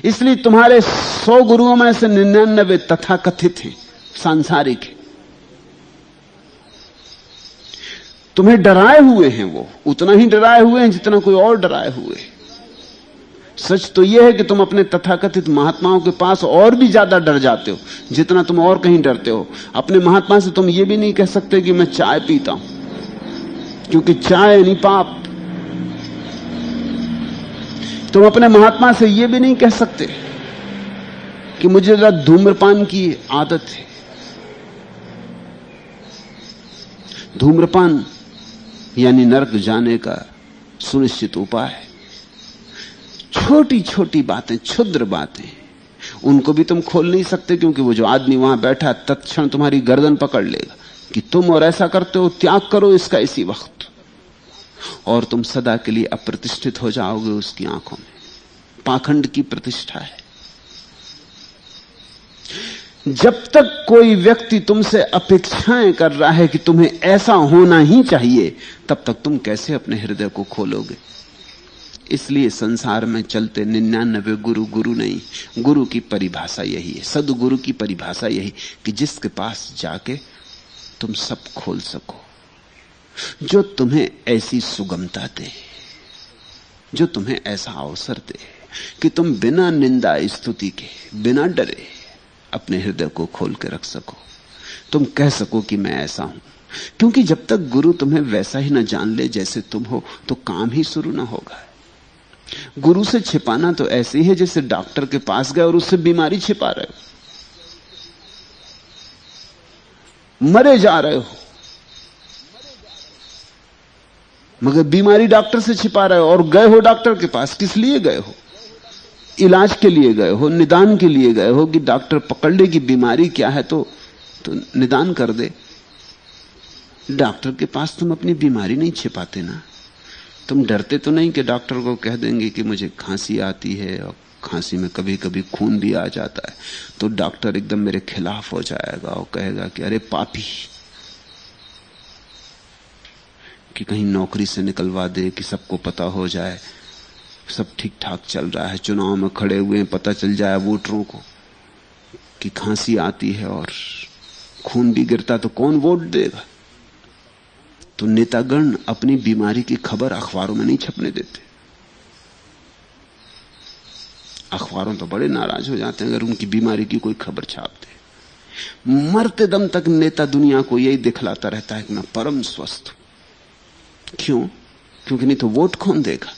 इसलिए तुम्हारे 100 गुरुओं में से 99 तथाकथित हैं, सांसारिक है। तुम्हें डराए हुए हैं, वो उतना ही डराए हुए हैं जितना कोई और डराए हुए है। सच तो यह है कि तुम अपने तथाकथित महात्माओं के पास और भी ज्यादा डर जाते हो जितना तुम और कहीं डरते हो। अपने महात्मा से तुम यह भी नहीं कह सकते कि मैं चाय पीता हूं, क्योंकि चाय यानी पाप। तुम अपने महात्मा से यह भी नहीं कह सकते कि मुझे जरा धूम्रपान की आदत है। धूम्रपान यानी नरक जाने का सुनिश्चित उपाय है। छोटी छोटी बातें, क्षुद्र बातें, उनको भी तुम खोल नहीं सकते, क्योंकि वो जो आदमी वहां बैठा तत्क्षण तुम्हारी गर्दन पकड़ लेगा कि तुम और ऐसा करते हो, त्याग करो इसका इसी वक्त, और तुम सदा के लिए अप्रतिष्ठित हो जाओगे उसकी आंखों में। पाखंड की प्रतिष्ठा है। जब तक कोई व्यक्ति तुमसे अपेक्षाएं कर रहा है कि तुम्हें ऐसा होना ही चाहिए, तब तक तुम कैसे अपने हृदय को खोलोगे? इसलिए संसार में चलते 99 गुरु गुरु नहीं। गुरु की परिभाषा यही है, सदगुरु की परिभाषा यही कि जिसके पास जाके तुम सब खोल सको, जो तुम्हें ऐसी सुगमता दे, जो तुम्हें ऐसा अवसर दे कि तुम बिना निंदा स्तुति के, बिना डरे अपने हृदय को खोल के रख सको। तुम कह सको कि मैं ऐसा हूं, क्योंकि जब तक गुरु तुम्हें वैसा ही ना जान ले जैसे तुम हो, तो काम ही शुरू ना होगा। गुरु से छिपाना तो ऐसे ही है जैसे डॉक्टर के पास गए और उससे बीमारी छिपा रहे हो, मरे जा रहे हो, मगर बीमारी डॉक्टर से छिपा रहे हो। और गए हो डॉक्टर के पास, किस लिए गए हो? इलाज के लिए गए हो, निदान के लिए गए हो कि डॉक्टर पकड़ ले कि बीमारी क्या है तो निदान कर दे। डॉक्टर के पास तुम अपनी बीमारी नहीं छिपाते ना। तुम डरते तो नहीं कि डॉक्टर को कह देंगे कि मुझे खांसी आती है और खांसी में कभी कभी खून भी आ जाता है, तो डॉक्टर एकदम मेरे खिलाफ हो जाएगा और कहेगा कि अरे पापी, कि कहीं नौकरी से निकलवा दे, कि सबको पता हो जाए सब ठीक ठाक चल रहा है, चुनाव में खड़े हुए हैं, पता चल जाए वोटरों को कि खांसी आती है और खून भी गिरता, तो कौन वोट देगा? तो नेतागण अपनी बीमारी की खबर अखबारों में नहीं छपने देते। अखबारों तो बड़े नाराज हो जाते हैं अगर उनकी बीमारी की कोई खबर छाप दे। मरते दम तक नेता दुनिया को यही दिखलाता रहता है कि मैं परम स्वस्थ हूं। क्यों? क्योंकि नहीं तो वोट कौन देगा?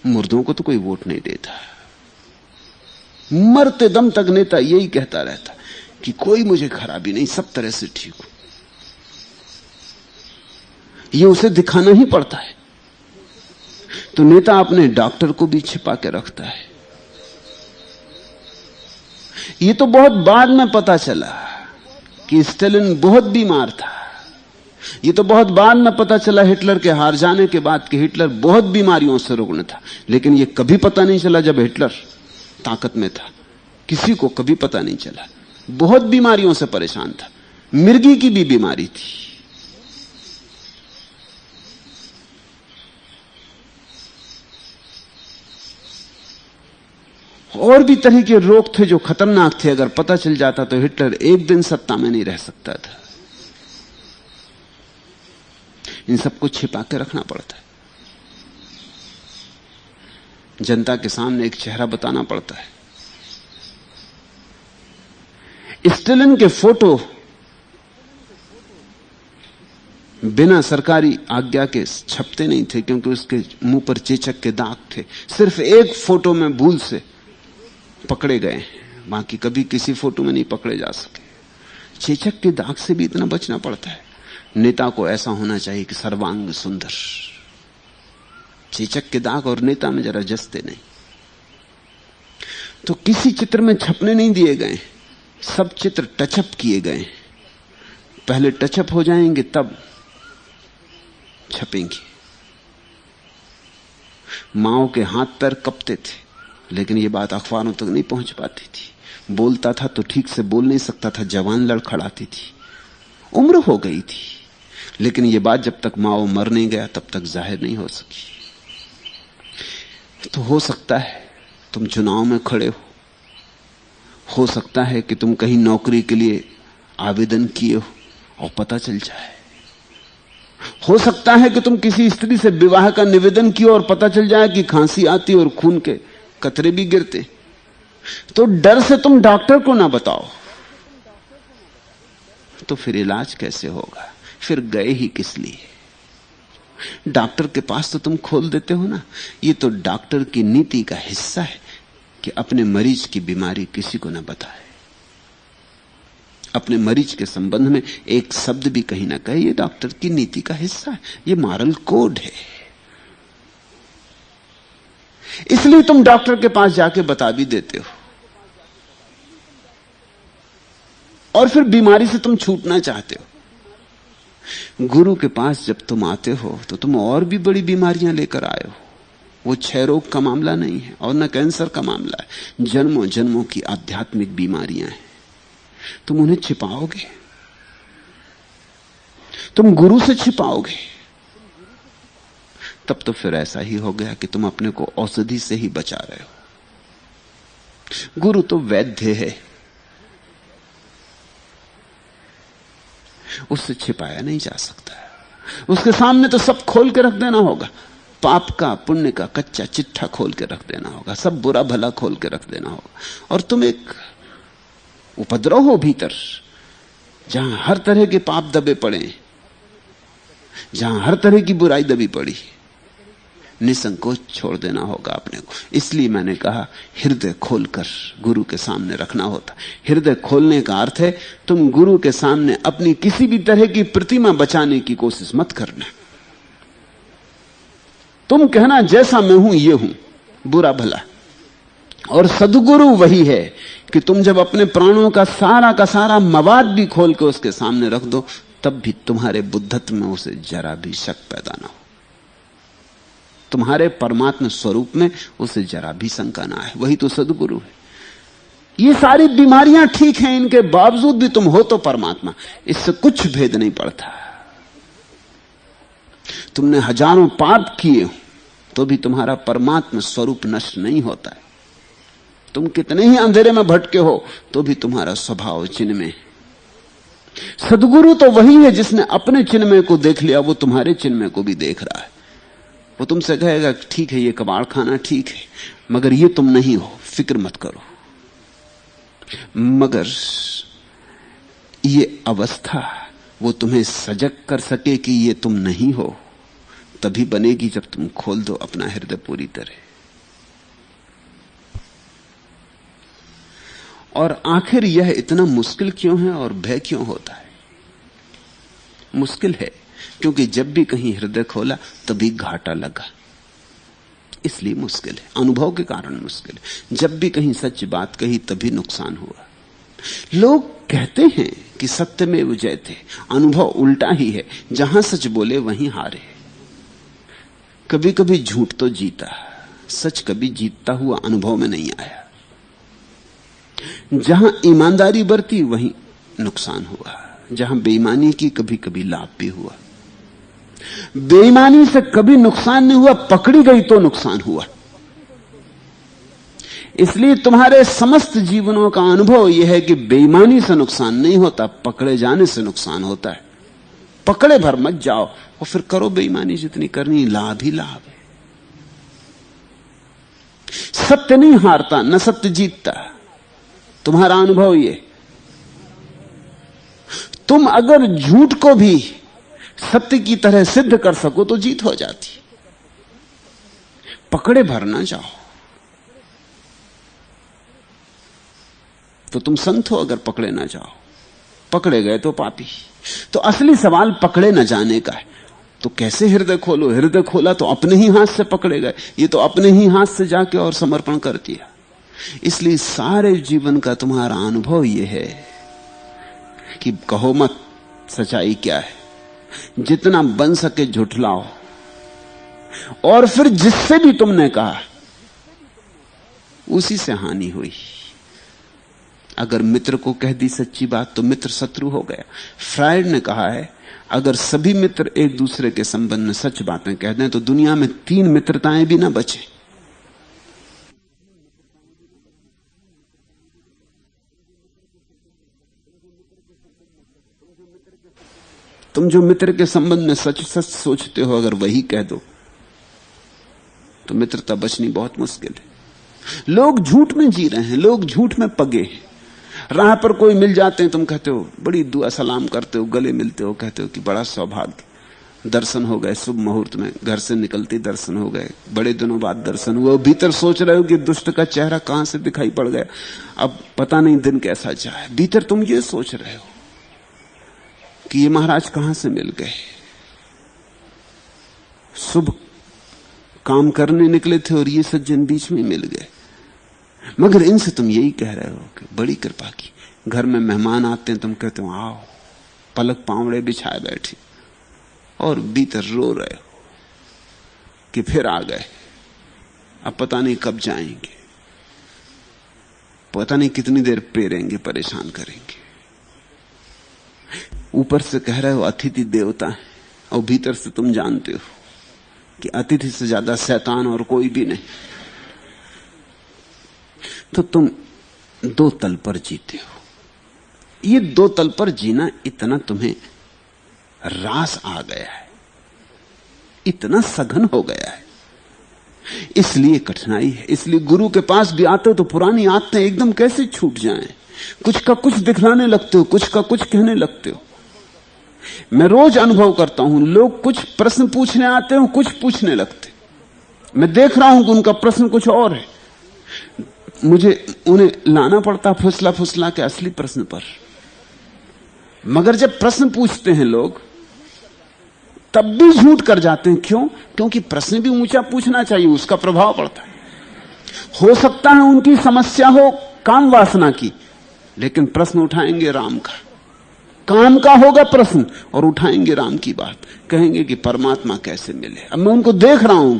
मुर्दों को तो कोई वोट नहीं देता। मरते दम तक नेता यही कहता रहता कि कोई मुझे खराबी नहीं, सब तरह से ठीक हूं। ये उसे दिखाना ही पड़ता है। तो नेता अपने डॉक्टर को भी छिपा के रखता है। ये तो बहुत बाद में पता चला कि स्टालिन बहुत बीमार था। ये तो बहुत बाद में पता चला हिटलर के हार जाने के बाद कि हिटलर बहुत बीमारियों से रुग्ण था। लेकिन ये कभी पता नहीं चला जब हिटलर ताकत में था। किसी को कभी पता नहीं चला। बहुत बीमारियों से परेशान था। मिर्गी की भी बीमारी थी। और भी तरह के रोग थे जो खतरनाक थे। अगर पता चल जाता तो हिटलर एक दिन सत्ता में नहीं रह सकता था। इन सबको छिपा के रखना पड़ता है। जनता के सामने एक चेहरा बताना पड़ता है। स्टालिन के फोटो बिना सरकारी आज्ञा के छपते नहीं थे, क्योंकि उसके मुंह पर चेचक के दाग थे। सिर्फ एक फोटो में भूल से पकड़े गए, बाकी कभी किसी फोटो में नहीं पकड़े जा सके। चेचक के दाग से भी इतना बचना पड़ता है। नेता को ऐसा होना चाहिए कि सर्वांग सुंदर। चेचक के दाग और नेता में जरा जचते नहीं। तो किसी चित्र में छपने नहीं दिए गए, सब चित्र टचअप किए गए। पहले टचअप हो जाएंगे तब छपेंगे। माओ के हाथ पैर कपते थे, लेकिन यह बात अखबारों तक नहीं पहुंच पाती थी। बोलता था तो ठीक से बोल नहीं सकता था, जवान लड़खड़ाती थी, उम्र हो गई थी, लेकिन यह बात जब तक माओ मर नहीं गया तब तक जाहिर नहीं हो सकी। तो हो सकता है तुम चुनाव में खड़े हो सकता है कि तुम कहीं नौकरी के लिए आवेदन किए हो और पता चल जाए, हो सकता है कि तुम किसी स्त्री से विवाह का निवेदन किए और पता चल जाए कि खांसी आती और खून के कतरे भी गिरते। तो डर से तुम डॉक्टर को ना बताओ, तो फिर इलाज कैसे होगा? फिर गए ही किस लिए? डॉक्टर के पास तो तुम खोल देते हो ना। ये तो डॉक्टर की नीति का हिस्सा है कि अपने मरीज की बीमारी किसी को ना बताए, अपने मरीज के संबंध में एक शब्द भी कहीं ना कहे। ये डॉक्टर की नीति का हिस्सा है, ये मॉरल कोड है। इसलिए तुम डॉक्टर के पास जाके बता भी देते हो, और फिर बीमारी से तुम छूटना चाहते हो। गुरु के पास जब तुम आते हो तो तुम और भी बड़ी बीमारियां लेकर आए हो। वो क्षय रोग का मामला नहीं है और न कैंसर का मामला है, जन्मों जन्मों की आध्यात्मिक बीमारियां हैं। तुम उन्हें छिपाओगे, तुम गुरु से छिपाओगे, तब तो फिर ऐसा ही हो गया कि तुम अपने को औषधि से ही बचा रहे हो। गुरु तो वैद्य है, उससे छिपाया नहीं जा सकता। उसके सामने तो सब खोल के रख देना होगा, पाप का पुण्य का कच्चा चिट्ठा खोल के रख देना होगा, सब बुरा भला खोल के रख देना होगा। और तुम एक उपद्रव हो भीतर, जहां हर तरह के पाप दबे पड़े, जहां हर तरह की बुराई दबी पड़ी, निसंकोच छोड़ देना होगा अपने को। इसलिए मैंने कहा हृदय खोलकर गुरु के सामने रखना होता। हृदय खोलने का अर्थ है तुम गुरु के सामने अपनी किसी भी तरह की प्रतिमा बचाने की कोशिश मत करना। तुम कहना जैसा मैं हूं ये हूं, बुरा भला। और सद्गुरु वही है कि तुम जब अपने प्राणों का सारा मवाद भी खोल के उसके सामने रख दो, तब भी तुम्हारे बुद्धत्व में उसे जरा भी शक पैदा ना हो, तुम्हारे परमात्मा स्वरूप में उसे जरा भी शंका ना है। वही तो सद्गुरु है। ये सारी बीमारियां ठीक हैं, इनके बावजूद भी तुम हो तो परमात्मा, इससे कुछ भेद नहीं पड़ता। तुमने हजारों पाप किए हो तो भी तुम्हारा परमात्मा स्वरूप नष्ट नहीं होता है। तुम कितने ही अंधेरे में भटके हो तो भी तुम्हारा स्वभाव चिन्मय है। सद्गुरु तो वही है जिसने अपने चिन्मय को देख लिया, वो तुम्हारे चिन्मय को भी देख रहा है। वो तुमसे कहेगा ठीक है ये कबाड़ खाना ठीक है, मगर ये तुम नहीं हो, फिक्र मत करो। मगर ये अवस्था वो तुम्हें सजग कर सके कि ये तुम नहीं हो, तभी बनेगी जब तुम खोल दो अपना हृदय पूरी तरह। और आखिर यह इतना मुश्किल क्यों है और भय क्यों होता है? मुश्किल है क्योंकि जब भी कहीं हृदय खोला तभी घाटा लगा, इसलिए मुश्किल है। अनुभव के कारण मुश्किल है। जब भी कहीं सच बात कही तभी नुकसान हुआ। लोग कहते हैं कि सत्य में विजय थे, अनुभव उल्टा ही है, जहां सच बोले वहीं हारे। कभी कभी झूठ तो जीता, सच कभी जीतता हुआ अनुभव में नहीं आया। जहां ईमानदारी बरती वहीं नुकसान हुआ, जहां बेईमानी की कभी कभी लाभ भी हुआ। बेईमानी से कभी नुकसान नहीं हुआ, पकड़ी गई तो नुकसान हुआ। इसलिए तुम्हारे समस्त जीवनों का अनुभव यह है कि बेईमानी से नुकसान नहीं होता, पकड़े जाने से नुकसान होता है। पकड़े भर मत जाओ और फिर करो बेईमानी जितनी करनी, लाभ ही लाभ है। सत्य नहीं हारता, न सत्य जीतता। तुम्हारा अनुभव ये, तुम अगर झूठ को भी सत्य की तरह सिद्ध कर सको तो जीत हो जाती। पकड़े भर ना जाओ। तो तुम संत हो अगर पकड़े ना जाओ, पकड़े गए तो पापी। तो असली सवाल पकड़े न जाने का है। तो कैसे हृदय खोलो? हृदय खोला तो अपने ही हाथ से पकड़े गए, ये तो अपने ही हाथ से जाके और समर्पण कर दिया। इसलिए सारे जीवन का तुम्हारा अनुभव यह है कि कहो मत सच्चाई क्या है, जितना बन सके झुठलाओ, और फिर जिससे भी तुमने कहा उसी से हानि हुई। अगर मित्र को कह दी सच्ची बात तो मित्र शत्रु हो गया। फ्रायड ने कहा है, अगर सभी मित्र एक दूसरे के संबंध में सच बातें कह दें तो दुनिया में 3 मित्रताएं भी ना बचे। तुम जो मित्र के संबंध में सच सच सोचते हो अगर वही कह दो तो मित्रता बचनी बहुत मुश्किल है। लोग झूठ में जी रहे हैं, लोग झूठ में पगे हैं। राह पर कोई मिल जाते हैं, तुम कहते हो, बड़ी दुआ सलाम करते हो, गले मिलते हो, कहते हो कि बड़ा सौभाग्य, दर्शन हो गए, शुभ मुहूर्त में घर से निकलते दर्शन हो गए, बड़े दिनों बाद दर्शन हुए। भीतर सोच रहे हो कि दुष्ट का चेहरा कहां से दिखाई पड़ गया, अब पता नहीं दिन कैसा जाए। भीतर तुम ये सोच रहे हो कि ये महाराज कहां से मिल गए, शुभ काम करने निकले थे और ये सज्जन बीच में मिल गए। मगर इनसे तुम यही कह रहे हो कि बड़ी कृपा की। घर में मेहमान आते हैं, तुम कहते हो आओ, पलक पावड़े बिछाए बैठे, और भीतर रो रहे हो कि फिर आ गए, अब पता नहीं कब जाएंगे, पता नहीं कितनी देर पेरेंगे, परेशान करेंगे। ऊपर से कह रहे हो अतिथि देवता है, और भीतर से तुम जानते हो कि अतिथि से ज्यादा शैतान और कोई भी नहीं। तो तुम 2 तल पर जीते हो। ये 2 तल पर जीना इतना तुम्हें रास आ गया है, इतना सघन हो गया है, इसलिए कठिनाई है। इसलिए गुरु के पास भी आते हो तो पुरानी आदतें एकदम कैसे छूट जाएं। कुछ का कुछ दिखलाने लगते हो, कुछ का कुछ कहने लगते हो। मैं रोज अनुभव करता हूं, लोग कुछ प्रश्न पूछने आते हो, कुछ पूछने लगते। मैं देख रहा हूं कि उनका प्रश्न कुछ और है, मुझे उन्हें लाना पड़ता फुसला फुसला के असली प्रश्न पर। मगर जब प्रश्न पूछते हैं लोग तब भी झूठ कर जाते हैं। क्यों? क्योंकि प्रश्न भी ऊंचा पूछना चाहिए, उसका प्रभाव पड़ता है। हो सकता है उनकी समस्या हो काम वासना की, लेकिन प्रश्न उठाएंगे राम का, काम का होगा प्रश्न, और उठाएंगे राम की बात, कहेंगे कि परमात्मा कैसे मिले। अब मैं उनको देख रहा हूं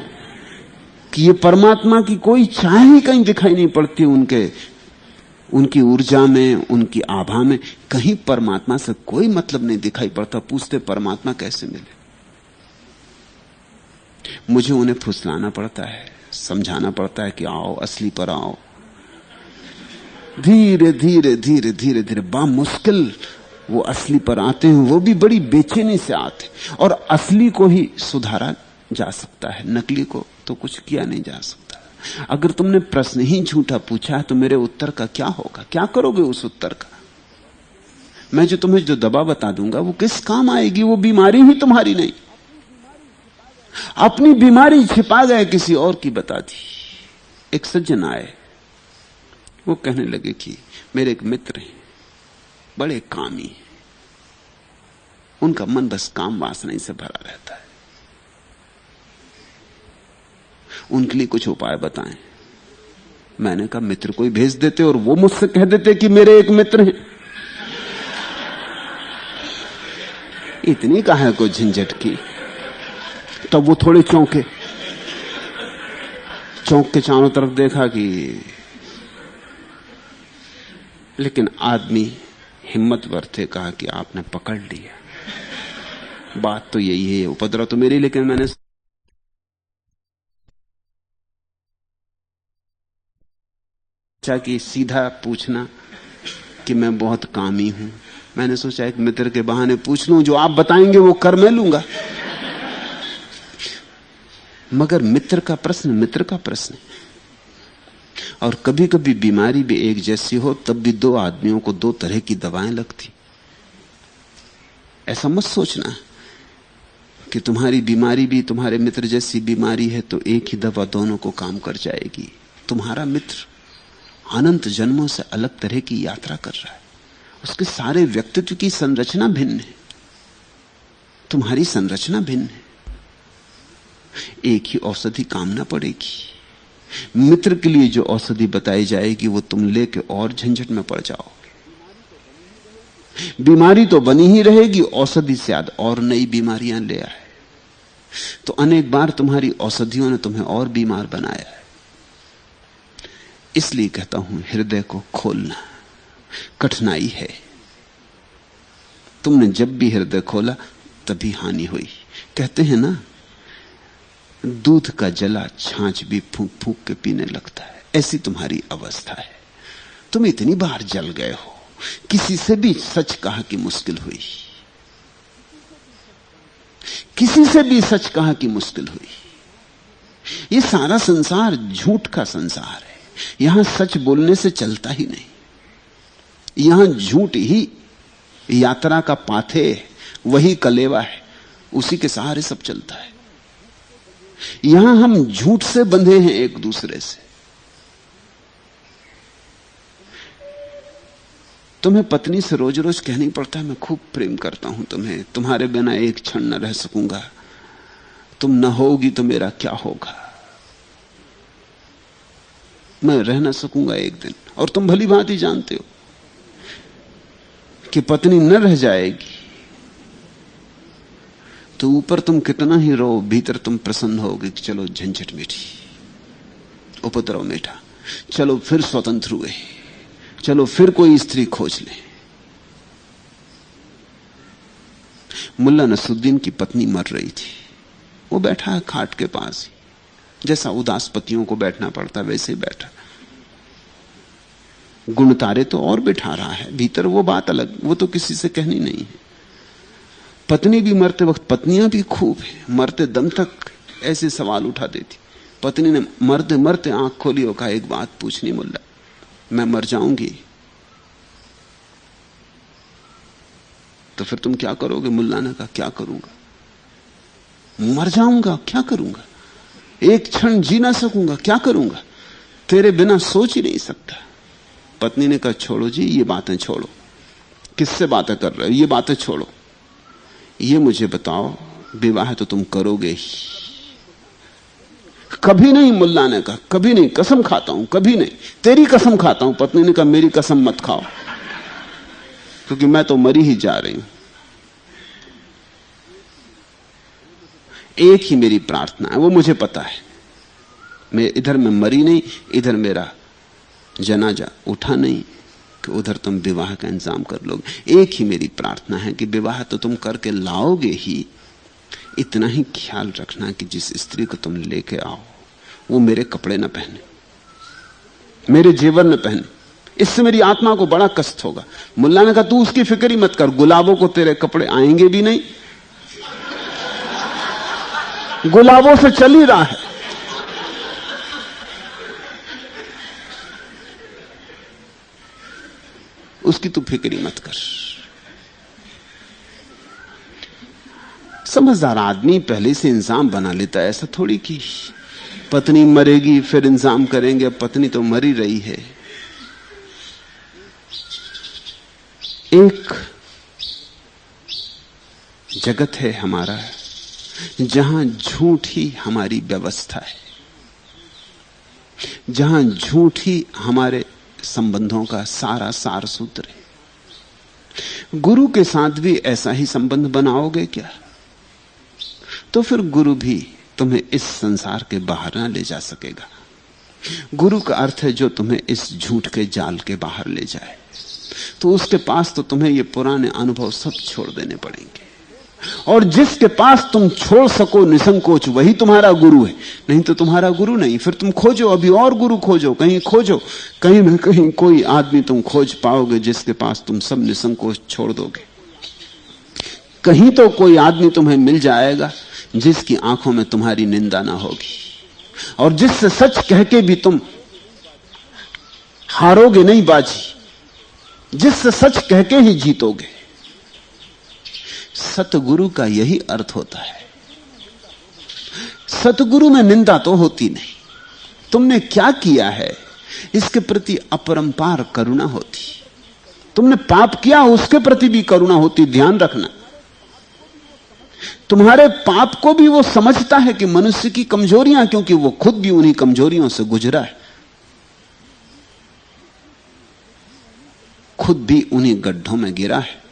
कि ये परमात्मा की कोई चाह ही कहीं दिखाई नहीं पड़ती उनकी ऊर्जा में, उनकी आभा में कहीं परमात्मा से कोई मतलब नहीं दिखाई पड़ता। पूछते परमात्मा कैसे मिले। मुझे उन्हें फुसलाना पड़ता है, समझाना पड़ता है कि आओ, असली पर आओ। धीरे धीरे धीरे धीरे धीरे बामुश्किल वो असली पर आते हैं। वो भी बड़ी बेचैनी से आते, और असली को ही सुधारा जा सकता है, नकली को तो कुछ किया नहीं जा सकता। अगर तुमने प्रश्न ही झूठा पूछा है तो मेरे उत्तर का क्या होगा? क्या करोगे उस उत्तर का? मैं जो तुम्हें जो दवा बता दूंगा वो किस काम आएगी? वो बीमारी ही तुम्हारी नहीं। अपनी बीमारी छिपा गए, किसी और की बता दी। एक सज्जन आए, वो कहने लगे कि मेरे एक मित्र हैं, बड़े कामी, उनका मन बस काम वासना से भरा रहता है, उनके लिए कुछ उपाय बताएं। मैंने कहा मित्र कोई भेज देते और वो मुझसे कह देते कि मेरे एक मित्र हैं। इतनी काहे को झंझट की? तब वो थोड़े चौंके, चौंक के चारों तरफ देखा कि, लेकिन आदमी हिम्मतवर थे, कहा कि आपने पकड़ लिया, बात तो यही है, उपद्रव तो मेरी, लेकिन मैंने सोचा कि सीधा पूछना कि मैं बहुत कामी हूं। मैंने सोचा एक मित्र के बहाने पूछ लूं, जो आप बताएंगे वो कर मैं लूंगा। मगर मित्र का प्रश्न मित्र का प्रश्न, और कभी कभी बीमारी भी एक जैसी हो तब भी 2 आदमियों को 2 तरह की दवाएं लगती। ऐसा मत सोचना कि तुम्हारी बीमारी भी तुम्हारे मित्र जैसी बीमारी है तो एक ही दवा दोनों को काम कर जाएगी। तुम्हारा मित्र अनंत जन्मों से अलग तरह की यात्रा कर रहा है, उसके सारे व्यक्तित्व की संरचना भिन्न है, तुम्हारी संरचना भिन्न है। एक ही औषधि काम ना पड़ेगी। मित्र के लिए जो औषधि बताई जाएगी वो तुम लेके और झंझट में पड़ जाओगे। बीमारी तो बनी ही रहेगी, औषधि से याद और नई बीमारियां ले आए। तो अनेक बार तुम्हारी औषधियों ने तुम्हें और बीमार बनाया है। इसलिए कहता हूं, हृदय को खोलना कठिनाई है। तुमने जब भी हृदय खोला तभी हानि हुई। कहते हैं ना, दूध का जला छाछ भी फूंक फूंक के पीने लगता है। ऐसी तुम्हारी अवस्था है। तुम इतनी बार जल गए हो, किसी से भी सच कहा कि मुश्किल हुई, किसी से भी सच कहा कि मुश्किल हुई। ये सारा संसार झूठ का संसार है। यहां सच बोलने से चलता ही नहीं। यहां झूठ ही यात्रा का पाथे है, वही कलेवा है, उसी के सहारे सब चलता है। यहां हम झूठ से बंधे हैं एक दूसरे से। तुम्हें पत्नी से रोज रोज कहनी पड़ता है, मैं खूब प्रेम करता हूं तुम्हें, तुम्हारे बिना एक क्षण न रह सकूंगा, तुम न होगी तो मेरा क्या होगा, मैं रह ना सकूंगा एक दिन। और तुम भली भांति जानते हो कि पत्नी न रह जाएगी तो ऊपर तुम कितना ही रो, भीतर तुम प्रसन्न होगे कि चलो झंझट मिटी, उपद्रव मिटा, चलो फिर स्वतंत्र हुए, चलो फिर कोई स्त्री खोज ले। मुल्ला नसरुद्दीन की पत्नी मर रही थी। वो बैठा है खाट के पास ही, जैसा उदास पतियों को बैठना पड़ता वैसे ही बैठा। गुण तारे तो और बिठा रहा है, भीतर वो बात अलग, वो तो किसी से कहनी नहीं है। पत्नी भी मरते वक्त, पत्नियां भी खूब है, मरते दम तक ऐसे सवाल उठा देती। पत्नी ने मरते मरते आंख खोली और कहा, एक बात पूछनी मुल्ला, मैं मर जाऊंगी तो फिर तुम क्या करोगे? मुल्ला ने कहा, क्या करूंगा, मर जाऊंगा, क्या करूंगा, एक क्षण जी ना सकूंगा, क्या करूंगा, तेरे बिना सोच ही नहीं सकता। पत्नी ने कहा, छोड़ो जी, ये बातें छोड़ो, किससे बातें कर रहे हो, ये बातें छोड़ो, ये मुझे बताओ, विवाह तो तुम करोगे ही? कभी नहीं, मुल्ला ने कहा, कभी नहीं, कसम खाता हूं, कभी नहीं, तेरी कसम खाता हूं। पत्नी ने कहा, मेरी कसम मत खाओ, क्योंकि मैं तो मरी ही जा रही हूं। एक ही मेरी प्रार्थना है, वो मुझे पता है, मैं इधर में मरी नहीं, इधर मेरा जनाजा उठा नहीं कि उधर तुम विवाह का इंतजाम कर लोगे। एक ही मेरी प्रार्थना है कि विवाह तो तुम करके लाओगे ही, इतना ही ख्याल रखना कि जिस स्त्री को तुम लेके आओ वो मेरे कपड़े न पहने, मेरे जेवर न पहने, इससे मेरी आत्मा को बड़ा कष्ट होगा। मुल्ला ने कहा, तू उसकी फिक्र ही मत कर, गुलाबों को तेरे कपड़े आएंगे भी नहीं, गुलाबों से चल ही रहा है। उसकी तू फिक्र ही मत कर। समझदार आदमी पहले से इंतजाम बना लेता है, ऐसा थोड़ी कि पत्नी मरेगी फिर इंतजाम करेंगे, पत्नी तो मरी रही है। एक जगत है हमारा जहां झूठ ही हमारी व्यवस्था है, जहां झूठ ही हमारे संबंधों का सारा सार सूत्र है। गुरु के साथ भी ऐसा ही संबंध बनाओगे क्या? तो फिर गुरु भी तुम्हें इस संसार के बाहर ना ले जा सकेगा। गुरु का अर्थ है जो तुम्हें इस झूठ के जाल के बाहर ले जाए। तो उसके पास तो तुम्हें ये पुराने अनुभव सब छोड़ देने पड़ेंगे, और जिसके पास तुम छोड़ सको निसंकोच, वही तुम्हारा गुरु है। नहीं तो तुम्हारा गुरु नहीं। फिर तुम खोजो, अभी और गुरु खोजो, कहीं खोजो, कहीं ना कहीं कोई आदमी तुम खोज पाओगे जिसके पास तुम सब निसंकोच छोड़ दोगे। कहीं तो कोई आदमी तुम्हें मिल जाएगा जिसकी आंखों में तुम्हारी निंदा ना होगी, और जिससे सच कह के भी तुम हारोगे नहीं बाजी, जिससे सच कह के ही जीतोगे। सतगुरु का यही अर्थ होता है। सतगुरु में निंदा तो होती नहीं, तुमने क्या किया है इसके प्रति अपरंपार करुणा होती। तुमने पाप किया, उसके प्रति भी करुणा होती, ध्यान रखना। तुम्हारे पाप को भी वो समझता है कि मनुष्य की कमजोरियां, क्योंकि वो खुद भी उन्हीं कमजोरियों से गुजरा है, खुद भी उन्हीं गड्ढों में गिरा है,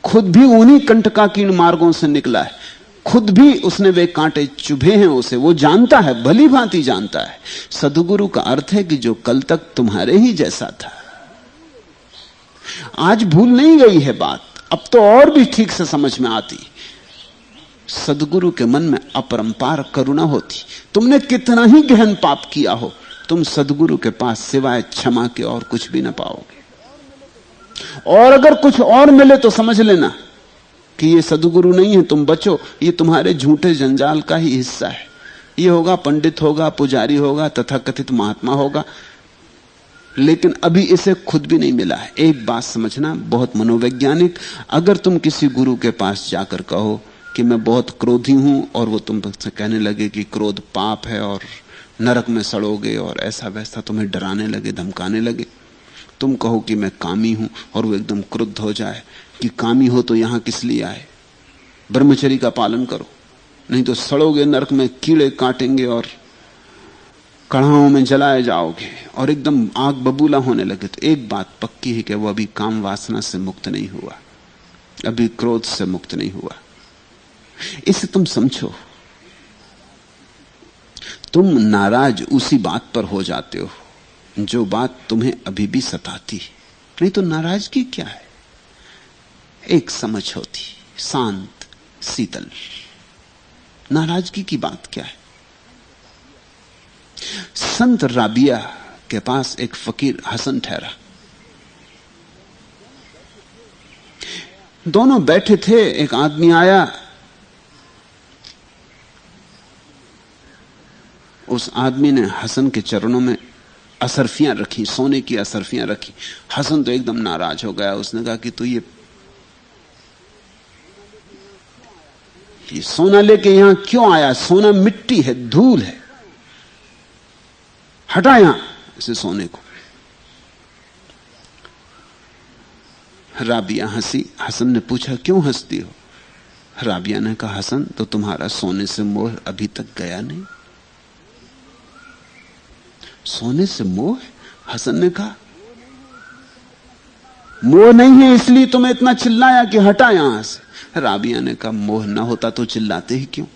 खुद भी उन्हीं कंटकाकीर्ण मार्गों से निकला है, खुद भी उसने वे कांटे चुभे हैं उसे, वो जानता है, भली भांति जानता है। सद्गुरु का अर्थ है कि जो कल तक तुम्हारे ही जैसा था, आज भूल नहीं गई है बात, अब तो और भी ठीक से समझ में आती। सद्गुरु के मन में अपरंपार करुणा होती। तुमने कितना ही गहन पाप किया हो, तुम सद्गुरु के पास सिवाय क्षमा के और कुछ भी ना पाओगे। और अगर कुछ और मिले तो समझ लेना कि ये सद्गुरु नहीं है, तुम बचो, ये तुम्हारे झूठे जंजाल का ही हिस्सा है। ये होगा पंडित होगा, पुजारी होगा, तथाकथित महात्मा होगा, लेकिन अभी इसे खुद भी नहीं मिला है। एक बात समझना, बहुत मनोवैज्ञानिक, अगर तुम किसी गुरु के पास जाकर कहो कि मैं बहुत क्रोधी हूं, और वो तुमसे कहने लगे कि क्रोध पाप है और नरक में सड़ोगे और ऐसा वैसा तुम्हें डराने लगे, धमकाने लगे, तुम कहो कि मैं कामी हूं, और वो एकदम क्रुद्ध हो जाए कि कामी हो तो यहां किस लिए आए, ब्रह्मचर्य का पालन करो, नहीं तो सड़ोगे, नरक में कीड़े काटेंगे और कढ़ाओं में जलाए जाओगे, और एकदम आग बबूला होने लगे, तो एक बात पक्की है कि वो अभी काम वासना से मुक्त नहीं हुआ, अभी क्रोध से मुक्त नहीं हुआ। इसे तुम समझो। तुम नाराज उसी बात पर हो जाते हो जो बात तुम्हें अभी भी सताती है, नहीं तो नाराजगी क्या है? एक समझ होती, शांत शीतल। नाराजगी की बात क्या है? संत राबिया के पास एक फकीर हसन ठहरा। दोनों बैठे थे, एक आदमी आया, उस आदमी ने हसन के चरणों में असरफियां रखी, सोने की असरफियां रखी। हसन तो एकदम नाराज हो गया, उसने कहा कि तू ये सोना लेके यहां क्यों आया? सोना मिट्टी है, धूल है, हटा यहां इसे सोने को। राबिया हंसी। हसन ने पूछा क्यों हंसती हो? राबिया ने कहा हसन, तो तुम्हारा सोने से मोह अभी तक गया नहीं? सोने से मोह? हसन ने कहा मोह नहीं है, इसलिए तुम्हें इतना चिल्लाया कि हटा यहां से। राबिया ने कहा मोह ना होता तो चिल्लाते ही क्यों?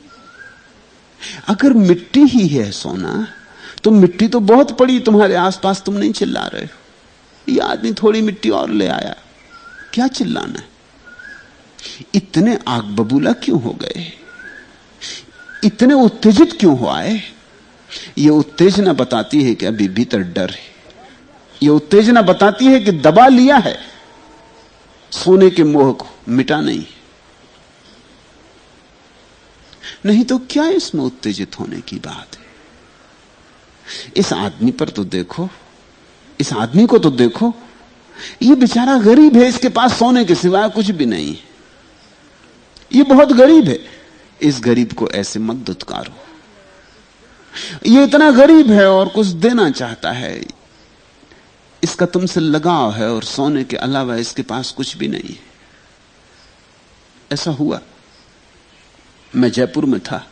अगर मिट्टी ही है सोना, तो मिट्टी तो बहुत पड़ी तुम्हारे आसपास, तुम नहीं चिल्ला रहे हो। ये आदमी थोड़ी मिट्टी और ले आया, क्या चिल्लाना है? इतने आग बबूला क्यों हो गए? इतने उत्तेजित क्यों हो आए? ये उत्तेजना बताती है कि अभी भीतर डर है। ये उत्तेजना बताती है कि दबा लिया है सोने के मोह को, मिटा नहीं। नहीं तो क्या इसमें उत्तेजित होने की बात है? इस आदमी पर तो देखो, इस आदमी को तो देखो, ये बेचारा गरीब है, इसके पास सोने के सिवाय कुछ भी नहीं है। ये बहुत गरीब है, इस गरीब को ऐसे मत दुत्कारो। ये इतना गरीब है और कुछ देना चाहता है, इसका तुमसे लगाव है और सोने के अलावा इसके पास कुछ भी नहीं है। ऐसा हुआ, मैं जयपुर में था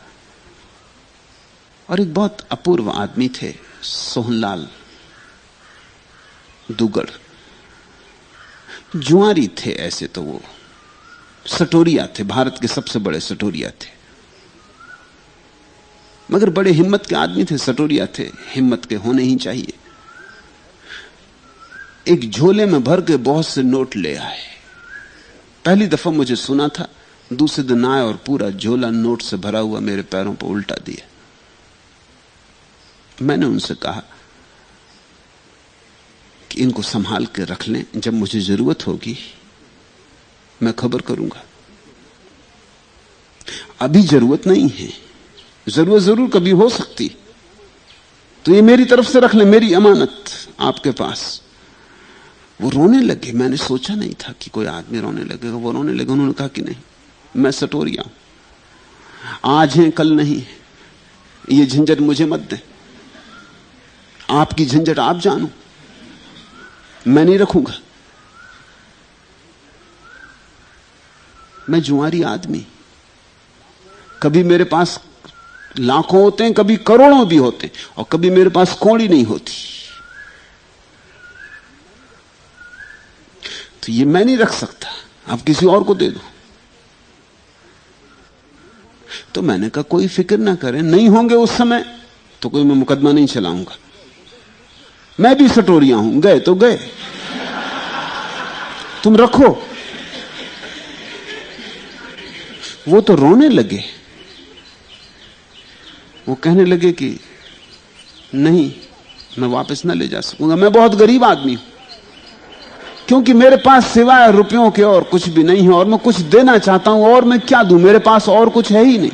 और एक बहुत अपूर्व आदमी थे, सोहनलाल दुगड़। जुआरी थे ऐसे तो वो, सटोरिया थे, भारत के सबसे बड़े सटोरिया थे, मगर बड़े हिम्मत के आदमी थे। सटोरिया थे, हिम्मत के होने ही चाहिए। एक झोले में भर के बहुत से नोट ले आए। पहली दफा मुझे सुना था, दूसरे दिन आए और पूरा झोला नोट से भरा हुआ मेरे पैरों पर उल्टा दिया। मैंने उनसे कहा कि इनको संभाल के रख लें, जब मुझे जरूरत होगी मैं खबर करूंगा। अभी जरूरत नहीं है, जरूरत जरूर कभी हो सकती, तो ये मेरी तरफ से रख ले, मेरी अमानत आपके पास। वो रोने लगे। मैंने सोचा नहीं था कि कोई आदमी रोने लगेगा। वो रोने लगे। उन्होंने कहा कि नहीं, मैं सटोरिया हूं, आज है कल नहीं, ये झंझट मुझे मत दे, आपकी झंझट आप जानो, मैं नहीं रखूंगा। मैं जुआरी आदमी। कभी मेरे पास लाखों होते हैं, कभी करोड़ों भी होते हैं, और कभी मेरे पास कौड़ी नहीं होती। तो ये मैं नहीं रख सकता, आप किसी और को दे दो। तो मैंने कहा कोई फिक्र ना करें, नहीं होंगे उस समय तो कोई मैं मुकदमा नहीं चलाऊंगा। मैं भी सटोरिया हूं, गए तो गए, तुम रखो। वो तो रोने लगे, वो कहने लगे कि नहीं, मैं वापस ना ले जा सकूंगा, मैं बहुत गरीब आदमी हूं, क्योंकि मेरे पास सिवाय रुपयों के और कुछ भी नहीं है, और मैं कुछ देना चाहता हूं, और मैं क्या दूं, मेरे पास और कुछ है ही नहीं।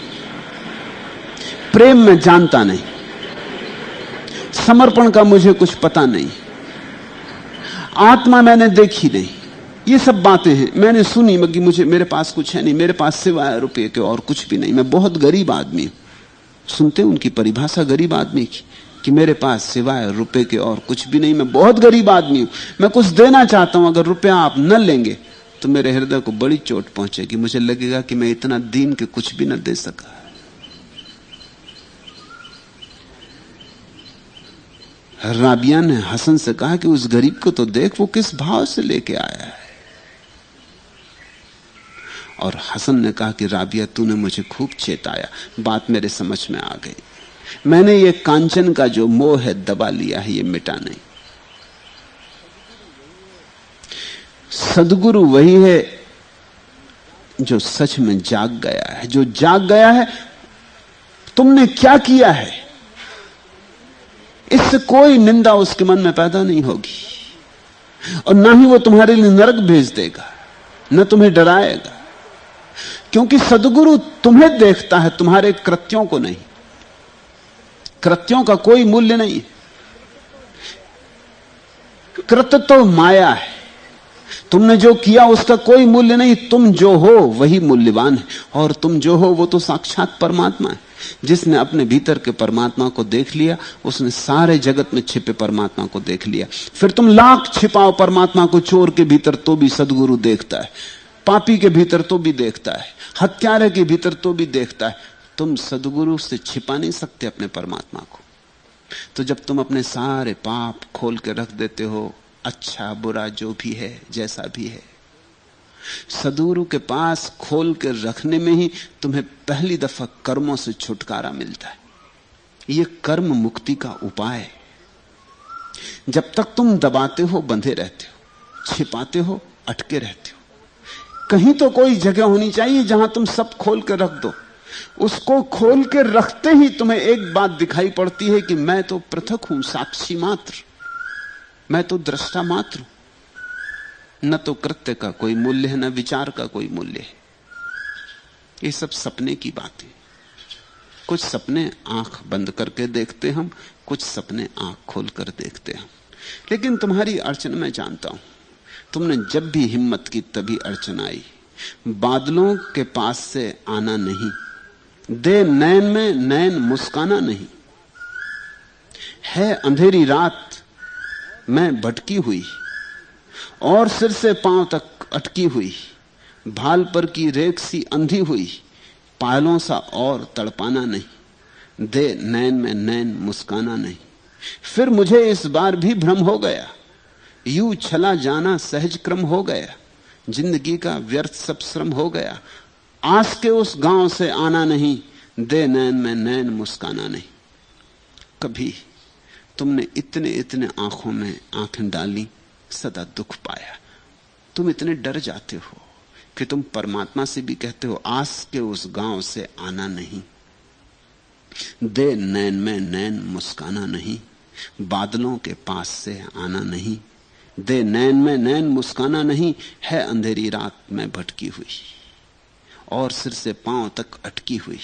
प्रेम में जानता नहीं, समर्पण का मुझे कुछ पता नहीं, आत्मा मैंने देखी नहीं। ये सब बातें हैं मैंने सुनी, मगर मुझे मेरे पास कुछ है नहीं, मेरे पास सिवाय रुपये के और कुछ भी नहीं, मैं बहुत गरीब आदमी हूं। सुनते उनकी परिभाषा गरीब आदमी की, कि मेरे पास सिवाय रुपए के और कुछ भी नहीं, मैं बहुत गरीब आदमी हूं, मैं कुछ देना चाहता हूं, अगर रुपया आप न लेंगे तो मेरे हृदय को बड़ी चोट पहुंचेगी, मुझे लगेगा कि मैं इतना दीन के कुछ भी न दे सका। राबिया ने हसन से कहा कि उस गरीब को तो देख, वो किस भाव से लेके आया है। और हसन ने कहा कि राबिया तूने मुझे खूब चेताया, बात मेरे समझ में आ गई, मैंने ये कांचन का जो मोह है दबा लिया है, ये मिटा नहीं। सदगुरु वही है जो सच में जाग गया है, जो जाग गया है। तुमने क्या किया है, इससे कोई निंदा उसके मन में पैदा नहीं होगी, और ना ही वो तुम्हारे लिए नरक भेज देगा, न तुम्हें डराएगा, क्योंकि सदगुरु तुम्हें देखता है, तुम्हारे कृत्यों को नहीं। कृत्यों का कोई मूल्य नहीं, कृत्य तो माया है, तुमने जो किया उसका कोई मूल्य नहीं, तुम जो हो वही मूल्यवान है, और तुम जो हो वो तो साक्षात परमात्मा है। जिसने अपने भीतर के परमात्मा को देख लिया, उसने सारे जगत में छिपे परमात्मा को देख लिया। फिर तुम लाख छिपाओ परमात्मा को चोर के भीतर, तो भी सदगुरु देखता है, पापी के भीतर तो भी देखता है, हत्यारे के भीतर तो भी देखता है। तुम सदगुरु से छिपा नहीं सकते अपने परमात्मा को। तो जब तुम अपने सारे पाप खोल के रख देते हो, अच्छा बुरा जो भी है, जैसा भी है, सदगुरु के पास खोल के रखने में ही तुम्हें पहली दफा कर्मों से छुटकारा मिलता है। यह कर्म मुक्ति का उपाय है। जब तक तुम दबाते हो, बंधे रहते हो, छिपाते हो, अटके रहते हो। कहीं तो कोई जगह होनी चाहिए जहां तुम सब खोल के रख दो। उसको खोल के रखते ही तुम्हें एक बात दिखाई पड़ती है कि मैं तो पृथक हूं, साक्षी मात्र, मैं तो दृष्टा मात्र हूं। न तो कृत्य का कोई मूल्य है, न विचार का कोई मूल्य है। ये सब सपने की बातें। कुछ सपने आंख बंद करके देखते हम, कुछ सपने आंख खोल कर देखते हम। लेकिन तुम्हारी अड़चन मैं जानता हूं। तुमने जब भी हिम्मत की तभी अड़चन आई। बादलों के पास से आना नहीं, दे नैन में नैन मुस्काना नहीं। है अंधेरी रात मैं भटकी हुई, और सिर से पांव तक अटकी हुई, भाल पर की रेख सी अंधी हुई, पायलों सा और तड़पाना नहीं, दे नैन में नैन मुस्काना नहीं। फिर मुझे इस बार भी भ्रम हो गया, यूं छला जाना सहज क्रम हो गया, जिंदगी का व्यर्थ सब श्रम हो गया। आस के उस गांव से आना नहीं, दे नैन में नैन मुस्काना नहीं। कभी तुमने इतने इतने आंखों में आंखें डाली, सदा दुख पाया। तुम इतने डर जाते हो कि तुम परमात्मा से भी कहते हो, आस के उस गांव से आना नहीं, दे नैन में नैन मुस्काना नहीं। बादलों के पास से आना नहीं, दे नैन में नैन मुस्काना नहीं। है अंधेरी रात में भटकी हुई, और सिर से पांव तक अटकी हुई,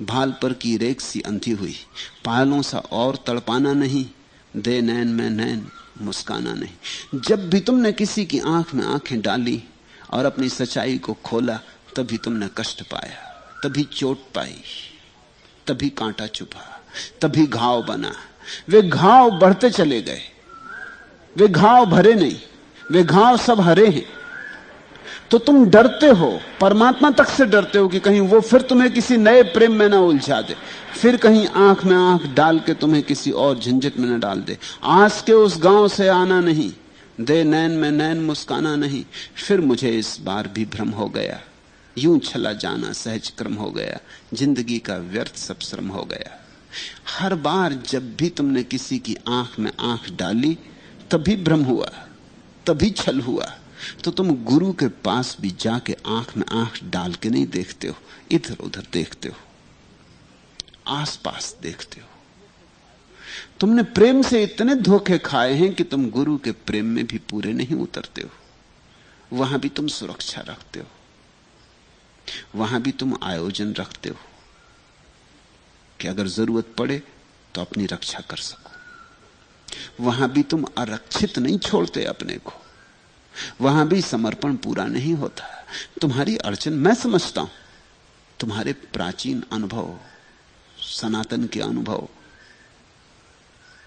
भाल पर की रेख सी अंधी हुई, पायलों सा और तड़पाना नहीं, दे नैन में नैन मुस्काना नहीं। जब भी तुमने किसी की आंख में आंखें डाली और अपनी सच्चाई को खोला, तभी तुमने कष्ट पाया, तभी चोट पाई, तभी कांटा चुभा, तभी घाव बना। वे घाव बढ़ते चले गए, वे घाव भरे नहीं, वे घाव सब हरे हैं। तो तुम डरते हो, परमात्मा तक से डरते हो कि कहीं वो फिर तुम्हें किसी नए प्रेम में ना उलझा दे, फिर कहीं आंख में आंख डाल के तुम्हें किसी और झंझट में न डाल दे। आस के उस गांव से आना नहीं, दे नैन में नैन मुस्काना नहीं, फिर मुझे इस बार भी भ्रम हो गया, यूं चला जाना सहज क्रम हो गया, जिंदगी का व्यर्थ सब श्रम हो गया। हर बार जब भी तुमने किसी की आंख में आंख डाली तभी भ्रम हुआ, तभी छल हुआ। तो तुम गुरु के पास भी जाके आंख में आंख डाल के नहीं देखते हो, इधर उधर देखते हो, आसपास देखते हो। तुमने प्रेम से इतने धोखे खाए हैं कि तुम गुरु के प्रेम में भी पूरे नहीं उतरते हो। वहां भी तुम सुरक्षा रखते हो, वहां भी तुम आयोजन रखते हो कि अगर जरूरत पड़े तो अपनी रक्षा कर सको। वहां भी तुम आरक्षित नहीं छोड़ते अपने को, वहां भी समर्पण पूरा नहीं होता। तुम्हारी अड़चन मैं समझता हूं, तुम्हारे प्राचीन अनुभव, सनातन के अनुभव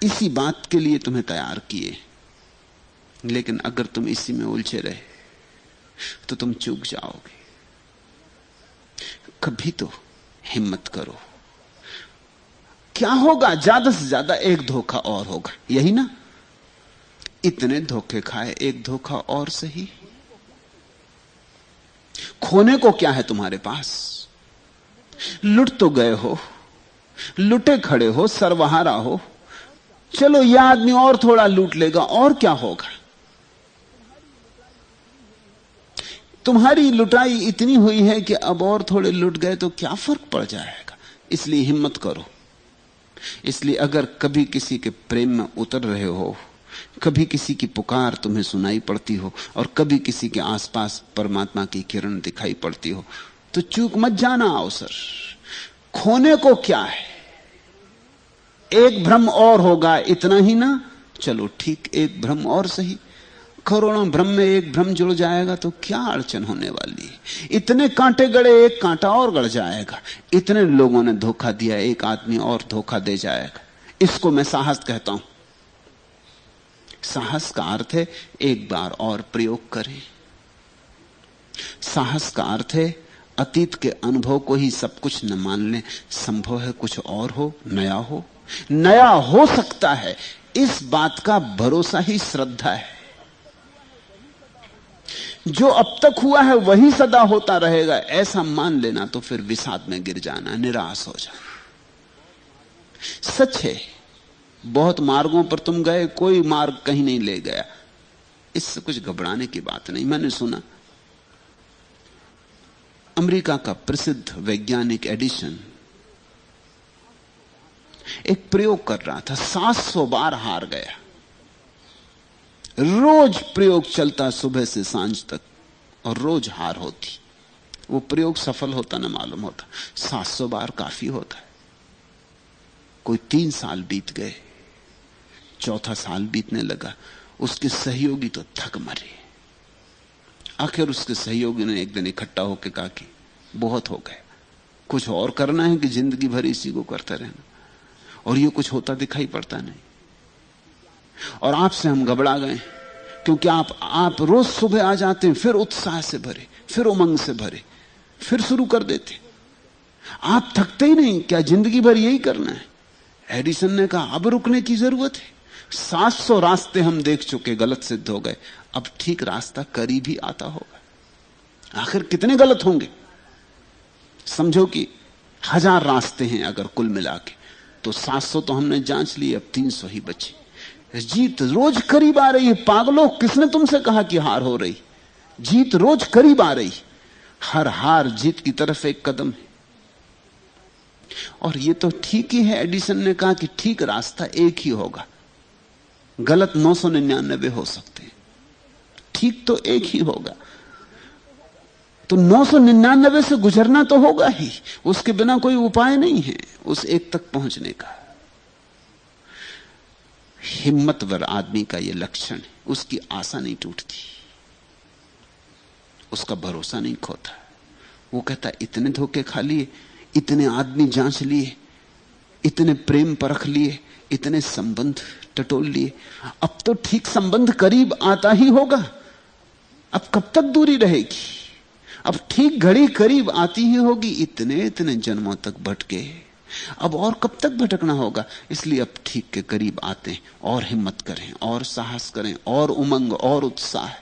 इसी बात के लिए तुम्हें तैयार किए, लेकिन अगर तुम इसी में उलझे रहे तो तुम चूक जाओगे। कभी तो हिम्मत करो। क्या होगा? ज्यादा से ज्यादा एक धोखा और होगा, यही ना? इतने धोखे खाए, एक धोखा और सही। खोने को क्या है तुम्हारे पास? लुट तो गए हो, लुटे खड़े हो, सर्वहारा हो। चलो यह आदमी और थोड़ा लूट लेगा, और क्या होगा? तुम्हारी लुटाई इतनी हुई है कि अब और थोड़े लुट गए तो क्या फर्क पड़ जाएगा। इसलिए हिम्मत करो। इसलिए अगर कभी किसी के प्रेम में उतर रहे हो, कभी किसी की पुकार तुम्हें सुनाई पड़ती हो और कभी किसी के आसपास परमात्मा की किरण दिखाई पड़ती हो, तो चूक मत जाना अवसर। खोने को क्या है? एक भ्रम और होगा, इतना ही ना? चलो ठीक, एक भ्रम और सही। करोड़ों भ्रम में एक भ्रम जुड़ जाएगा तो क्या अड़चन होने वाली है? इतने कांटे गड़े, एक कांटा और गड़ जाएगा। इतने लोगों ने धोखा दिया, एक आदमी और धोखा दे जाएगा। इसको मैं साहस कहता हूं। साहस का अर्थ है एक बार और प्रयोग करें। साहस का अर्थ है अतीत के अनुभव को ही सब कुछ न मान लें। संभव है कुछ और हो, नया हो। नया हो सकता है, इस बात का भरोसा ही श्रद्धा है। जो अब तक हुआ है वही सदा होता रहेगा, ऐसा मान लेना तो फिर विषाद में गिर जाना, निराश हो जाना। सच है, बहुत मार्गों पर तुम गए, कोई मार्ग कहीं नहीं ले गया। इससे कुछ घबराने की बात नहीं। मैंने सुना अमेरिका का प्रसिद्ध वैज्ञानिक एडिसन एक प्रयोग कर रहा था, 700 बार हार गया। रोज प्रयोग चलता सुबह से सांझ तक और रोज हार होती। वो प्रयोग सफल होता ना मालूम होता। 700 बार काफी होता है। कोई 3 साल बीत गए, चौथा साल बीतने लगा, उसके सहयोगी तो थक मरे। आखिर उसके सहयोगी ने एक दिन इकट्ठा होकर कहा कि बहुत हो गया, कुछ और करना है कि जिंदगी भर इसी को करता रहना, और ये कुछ होता दिखाई पड़ता नहीं। और आपसे हम घबरा गए क्योंकि आप रोज सुबह आ जाते हैं, फिर उत्साह से भरे, फिर उमंग से भरे, फिर शुरू कर देते। आप थकते ही नहीं, क्या जिंदगी भर यही करना है? एडिसन ने कहा अब रुकने की जरूरत है। 700 रास्ते हम देख चुके, गलत सिद्ध हो गए, अब ठीक रास्ता करीब ही आता होगा। आखिर कितने गलत होंगे? समझो कि 1000 रास्ते हैं अगर कुल मिला के, तो 700 तो हमने जांच लिए, अब 300 ही बचे। जीत रोज करीब आ रही है। पागलों, किसने तुमसे कहा कि हार हो रही? जीत रोज करीब आ रही। हर हार जीत की तरफ एक कदम है। और ये तो ठीक ही है। एडिसन ने कहा कि ठीक रास्ता एक ही होगा, गलत 999 हो सकते हैं, ठीक तो एक ही होगा। तो 999 से गुजरना तो होगा ही, उसके बिना कोई उपाय नहीं है उस एक तक पहुंचने का। हिम्मतवर आदमी का यह लक्षण है, उसकी आशा नहीं टूटती, उसका भरोसा नहीं खोता। वो कहता इतने धोखे खा लिए, इतने आदमी जांच लिए, इतने प्रेम परख लिए, इतने संबंध टटोल लिए, अब तो ठीक संबंध करीब आता ही होगा। अब कब तक दूरी रहेगी? अब ठीक घड़ी करीब आती ही होगी, इतने इतने जन्मों तक भटके, अब और कब तक भटकना होगा। इसलिए अब ठीक के करीब आते हैं, और हिम्मत करें, और साहस करें, और उमंग और उत्साह।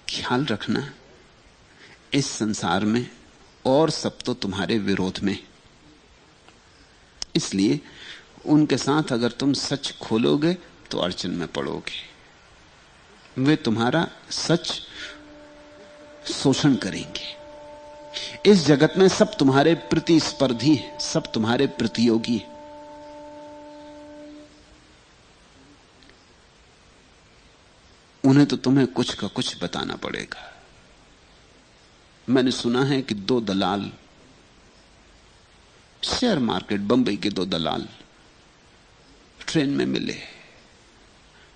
ख्याल रखना, इस संसार में और सब तो तुम्हारे विरोध में, इसलिए उनके साथ अगर तुम सच खोलोगे तो अड़चन में पड़ोगे। वे तुम्हारा सच शोषण करेंगे। इस जगत में सब तुम्हारे प्रतिस्पर्धी हैं, सब तुम्हारे प्रतियोगी हैं। उन्हें तो तुम्हें कुछ का कुछ बताना पड़ेगा। मैंने सुना है कि 2 दलाल, शेयर मार्केट बंबई के 2 दलाल ट्रेन में मिले।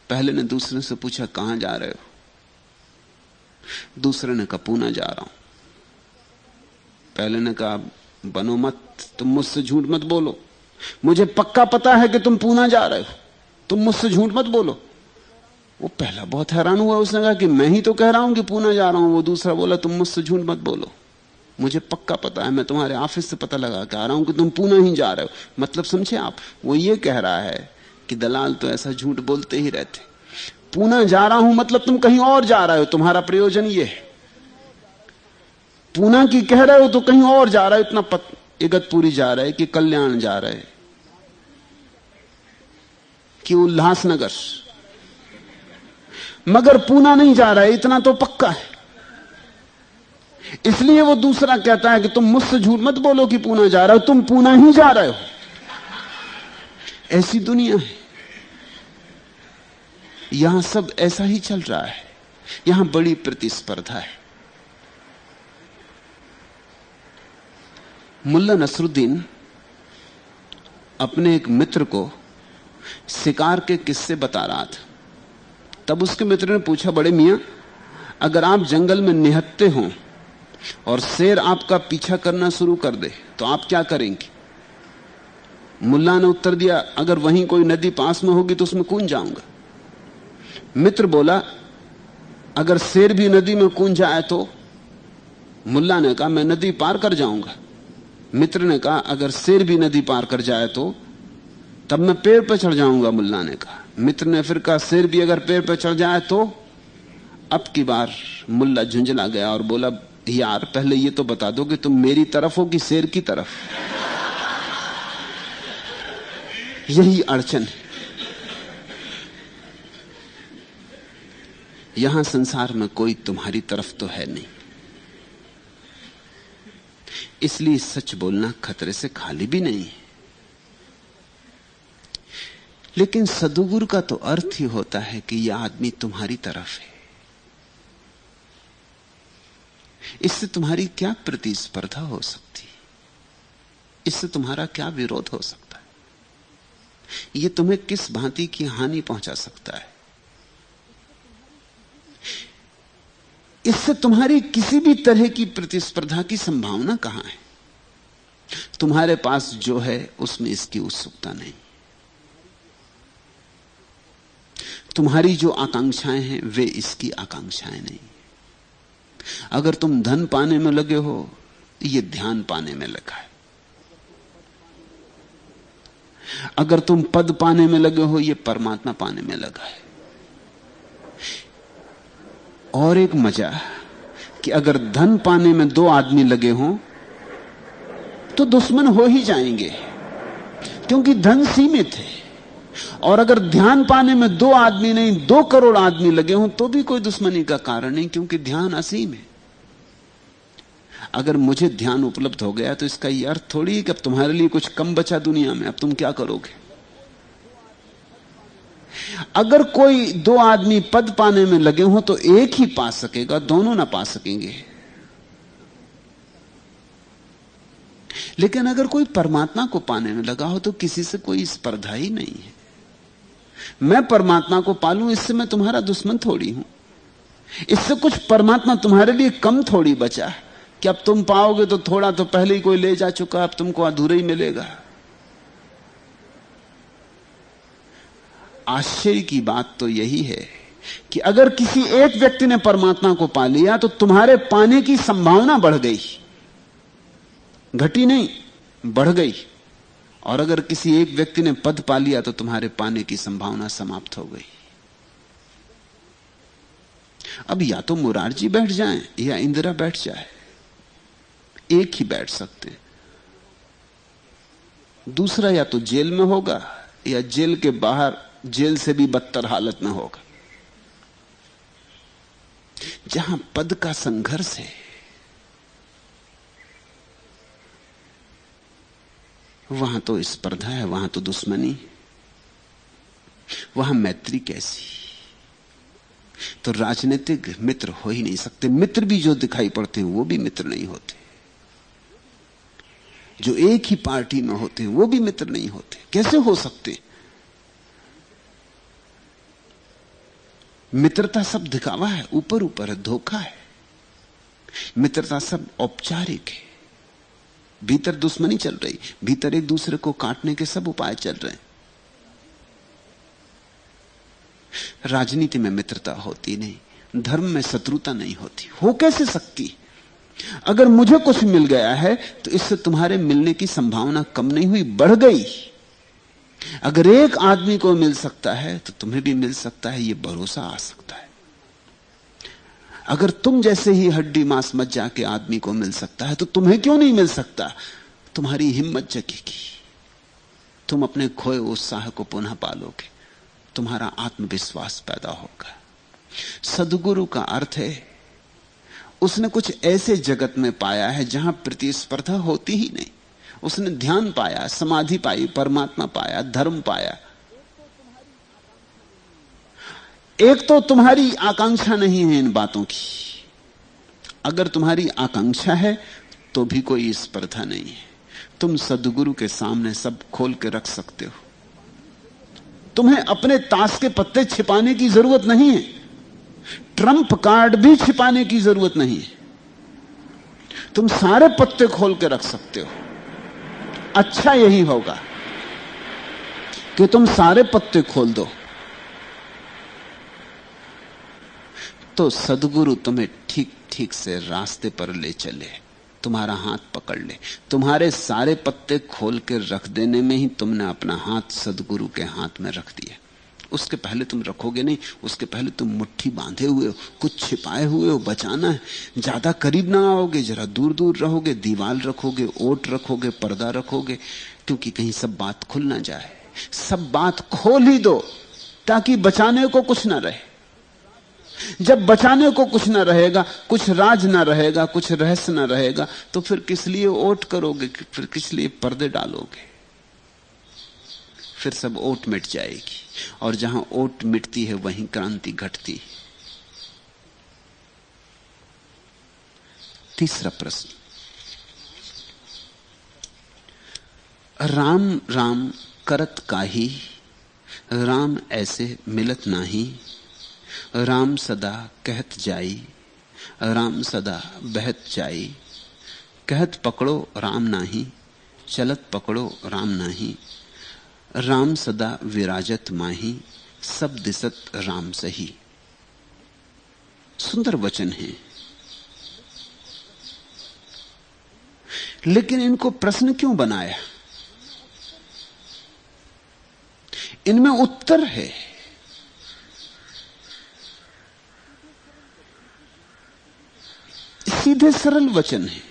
पहले ने दूसरे से पूछा कहां जा रहे हो? दूसरे ने कहा पूना जा रहा हूं। पहले ने कहा बनो मत, तुम मुझसे झूठ मत बोलो, मुझे पक्का पता है कि तुम पूना जा रहे हो, तुम मुझसे झूठ मत बोलो। वो पहला बहुत हैरान हुआ, उसने कहा कि मैं ही तो कह रहा हूं कि पूना जा रहा हूं। वो दूसरा बोला तुम मुझसे झूठ मत बोलो, मुझे पक्का पता है, मैं तुम्हारे ऑफिस से पता लगा के आ रहा हूं कि तुम पूना ही जा रहे हो। मतलब समझे आप, वो ये कह रहा है कि दलाल तो ऐसा झूठ बोलते ही रहते, पूना जा रहा हूं मतलब तुम कहीं और जा रहे हो, तुम्हारा प्रयोजन ये है। पूना की कह रहे हो तो कहीं और जा रहे हो, इतना इगतपुरी जा रहे कि कल्याण जा रहे कि उल्लासनगर, मगर पूना नहीं जा रहा है, इतना तो पक्का है। इसलिए वो दूसरा कहता है कि तुम मुझसे झूठ मत बोलो कि पूना जा रहे हो, तुम पूना ही जा रहे हो। ऐसी दुनिया है, यहां सब ऐसा ही चल रहा है, यहां बड़ी प्रतिस्पर्धा है। मुल्ला नसरुद्दीन अपने एक मित्र को शिकार के किस्से बता रहा था। तब उसके मित्र ने पूछा, बड़े मियां, अगर आप जंगल में निहत्ते हों और शेर आपका पीछा करना शुरू कर दे तो आप क्या करेंगे? मुल्ला ने उत्तर दिया, अगर वहीं कोई नदी पास में होगी तो उसमें कूद जाऊंगा। मित्र बोला, अगर शेर भी नदी में कूद जाए तो? मुल्ला ने कहा, मैं नदी पार कर जाऊंगा। मित्र ने कहा, अगर शेर भी नदी पार कर जाए तो? तब मैं पेड़ पर चढ़ जाऊंगा, मुल्ला ने कहा। मित्र ने फिर कहा, शेर भी अगर पेड़ पर चढ़ जाए तो? अब की बार मुल्ला झुंझला गया और बोला, यार पहले ये तो बता दो कि तुम मेरी तरफ हो कि शेर की तरफ? यही अड़चन है। यहां संसार में कोई तुम्हारी तरफ तो है नहीं, इसलिए सच बोलना खतरे से खाली भी नहीं है। लेकिन सदगुरु का तो अर्थ ही होता है कि यह आदमी तुम्हारी तरफ है। इससे तुम्हारी क्या प्रतिस्पर्धा हो सकती है? इससे तुम्हारा क्या विरोध हो सकता है? यह तुम्हें किस भांति की हानि पहुंचा सकता है? इससे तुम्हारी किसी भी तरह की प्रतिस्पर्धा की संभावना कहां है? तुम्हारे पास जो है उसमें इसकी उत्सुकता नहीं। तुम्हारी जो आकांक्षाएं हैं वे इसकी आकांक्षाएं नहीं। अगर तुम धन पाने में लगे हो, ये ध्यान पाने में लगा है। अगर तुम पद पाने में लगे हो, ये परमात्मा पाने में लगा है। और एक मजा कि अगर धन पाने में 2 आदमी लगे हों तो दुश्मन हो ही जाएंगे, क्योंकि धन सीमित है। और अगर ध्यान पाने में 2 आदमी नहीं 2 करोड़ आदमी लगे हों तो भी कोई दुश्मनी का कारण नहीं, क्योंकि ध्यान असीम है। अगर मुझे ध्यान उपलब्ध हो गया तो इसका यह अर्थ थोड़ी है कि अब तुम्हारे लिए कुछ कम बचा दुनिया में, अब तुम क्या करोगे? अगर कोई 2 आदमी पद पाने में लगे हों तो एक ही पा सकेगा, दोनों ना पा सकेंगे। लेकिन अगर कोई परमात्मा को पाने में लगा हो तो किसी से कोई स्पर्धा ही नहीं है। मैं परमात्मा को पालूं, इससे मैं तुम्हारा दुश्मन थोड़ी हूं। इससे कुछ परमात्मा तुम्हारे लिए कम थोड़ी बचा कि अब तुम पाओगे तो थोड़ा तो पहले ही कोई ले जा चुका, अब तुमको अधूरा ही मिलेगा। आश्चर्य की बात तो यही है कि अगर किसी एक व्यक्ति ने परमात्मा को पा लिया तो तुम्हारे पाने की संभावना बढ़ गई, घटी नहीं, बढ़ गई। और अगर किसी एक व्यक्ति ने पद पा लिया तो तुम्हारे पाने की संभावना समाप्त हो गई। अब या तो मुरारजी बैठ जाएं या इंदिरा बैठ जाए, एक ही बैठ सकते हैं। दूसरा या तो जेल में होगा या जेल के बाहर जेल से भी बदतर हालत में होगा। जहां पद का संघर्ष है वहां तो स्पर्धा है, वहां तो दुश्मनी, वहां मैत्री कैसी? तो राजनीतिक मित्र हो ही नहीं सकते। मित्र भी जो दिखाई पड़ते हैं वो भी मित्र नहीं होते। जो एक ही पार्टी में होते हैं वो भी मित्र नहीं होते। कैसे हो सकते? मित्रता सब दिखावा है, ऊपर ऊपर है, धोखा है। मित्रता सब औपचारिक है, भीतर दुश्मनी चल रही, भीतर एक दूसरे को काटने के सब उपाय चल रहे हैं। राजनीति में मित्रता होती नहीं, धर्म में शत्रुता नहीं होती। हो कैसे सकती? अगर मुझे कुछ मिल गया है तो इससे तुम्हारे मिलने की संभावना कम नहीं हुई, बढ़ गई। अगर एक आदमी को मिल सकता है तो तुम्हें भी मिल सकता है, यह भरोसा आ सकता है। अगर तुम जैसे ही हड्डी मांस मज्जा के आदमी को मिल सकता है तो तुम्हें क्यों नहीं मिल सकता? तुम्हारी हिम्मत जगेगी, तुम अपने खोए उत्साह को पुनः पालोगे, तुम्हारा आत्मविश्वास पैदा होगा। सद्गुरु का अर्थ है उसने कुछ ऐसे जगत में पाया है जहां प्रतिस्पर्धा होती ही नहीं। उसने ध्यान पाया, समाधि पाई, परमात्मा पाया, धर्म पाया। एक तो तुम्हारी आकांक्षा नहीं है इन बातों की। अगर तुम्हारी आकांक्षा है तो भी कोई स्पर्धा नहीं है। तुम सद्गुरु के सामने सब खोल के रख सकते हो। तुम्हें अपने ताश के पत्ते छिपाने की जरूरत नहीं है, ट्रंप कार्ड भी छिपाने की जरूरत नहीं है। तुम सारे पत्ते खोल के रख सकते हो। अच्छा यही होगा कि तुम सारे पत्ते खोल दो, तो सद्गुरु तुम्हें ठीक ठीक से रास्ते पर ले चले, तुम्हारा हाथ पकड़ ले। तुम्हारे सारे पत्ते खोल के रख देने में ही तुमने अपना हाथ सद्गुरु के हाथ में रख दिया। उसके पहले तुम रखोगे नहीं, उसके पहले तुम मुट्ठी बांधे हुए हो, कुछ छिपाए हुए हो। बचाना है, ज्यादा करीब ना आओगे, जरा दूर दूर रहोगे, दीवार रखोगे, ओट रखोगे, पर्दा रखोगे, क्योंकि कहीं सब बात खुल ना जाए। सब बात खोल ही दो ताकि बचाने को कुछ ना रहे। जब बचाने को कुछ ना रहेगा, कुछ राज ना रहेगा, कुछ रहस्य ना रहेगा, तो फिर किस लिए ओट करोगे, फिर किस लिए पर्दे डालोगे? फिर सब ओट मिट जाएगी, और जहां ओट मिटती है वहीं क्रांति घटती है। तीसरा प्रश्न, राम राम करत काहि, राम ऐसे मिलत नाही। राम सदा कहत जाई, राम सदा बहत जाई। कहत पकड़ो राम नाही, चलत पकड़ो राम नाही। राम सदा विराजत माही, सब दिसत राम सही। सुंदर वचन है, लेकिन इनको प्रश्न क्यों बनाया? इनमें उत्तर है। सीधे सरल वचन है,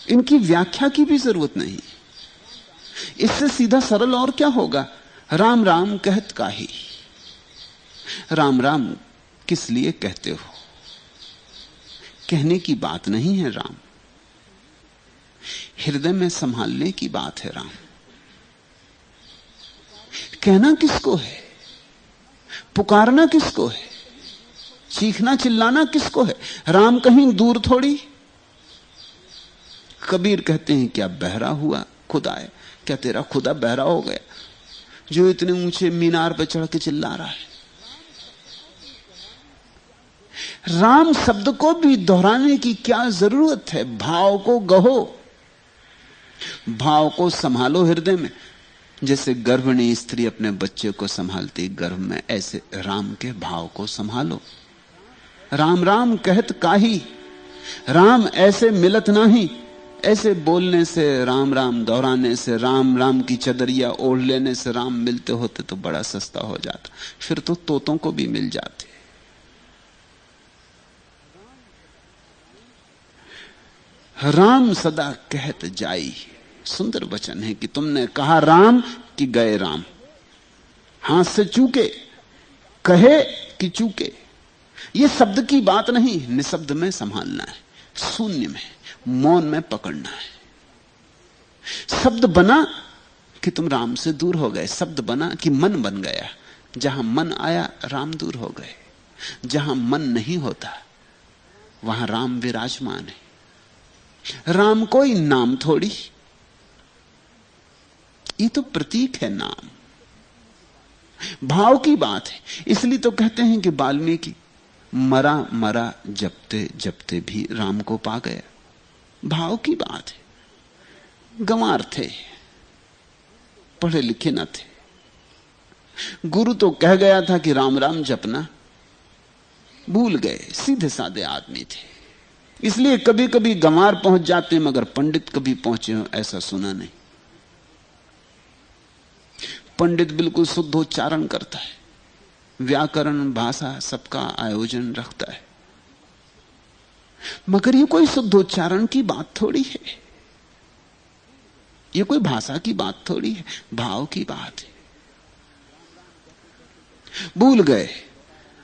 इनकी व्याख्या की भी जरूरत नहीं। इससे सीधा सरल और क्या होगा? राम राम कहत काहि। राम राम किस लिए कहते हो? कहने की बात नहीं है राम, हृदय में संभालने की बात है राम। कहना किसको है? पुकारना किसको है? चीखना चिल्लाना किसको है? राम कहीं दूर थोड़ी। कबीर कहते हैं, क्या बहरा हुआ खुदा है? क्या तेरा खुदा बहरा हो गया जो इतने ऊंचे मीनार पर चढ़ के चिल्ला रहा है? राम शब्द को भी दोहराने की क्या जरूरत है? भाव को गहो, भाव को संभालो हृदय में। जैसे गर्भिणी स्त्री अपने बच्चे को संभालती गर्भ में, ऐसे राम के भाव को संभालो। राम राम कहत काही, राम ऐसे मिलत नाही। ऐसे बोलने से, राम राम दोहराने से, राम राम की चदरिया ओढ़ लेने से राम मिलते होते तो बड़ा सस्ता हो जाता, फिर तो तोतों को भी मिल जाते। राम सदा कहत जाई, सुंदर वचन है कि तुमने कहा राम कि गए राम। हाथ से चूके, कहे कि चूके, यह शब्द की बात नहीं, निशब्द में संभालना है, शून्य में, मौन में पकड़ना है। शब्द बना कि तुम राम से दूर हो गए, शब्द बना कि मन बन गया। जहां मन आया राम दूर हो गए, जहां मन नहीं होता वहां राम विराजमान है। राम कोई नाम थोड़ी, ये तो प्रतीक है नाम, भाव की बात है। इसलिए तो कहते हैं कि वाल्मीकि मरा मरा जपते जपते भी राम को पा गया। भाव की बात है। गंवार थे, पढ़े लिखे न थे। गुरु तो कह गया था कि राम राम जपना, भूल गए। सीधे साधे आदमी थे, इसलिए कभी कभी गंवार पहुंच जाते हैं, मगर पंडित कभी पहुंचे हो ऐसा सुना नहीं। पंडित बिल्कुल शुद्धोच्चारण करता है, व्याकरण भाषा सबका आयोजन रखता है, मगर ये कोई शुद्धोच्चारण की बात थोड़ी है, ये कोई भाषा की बात थोड़ी है, भाव की बात है। भूल गए।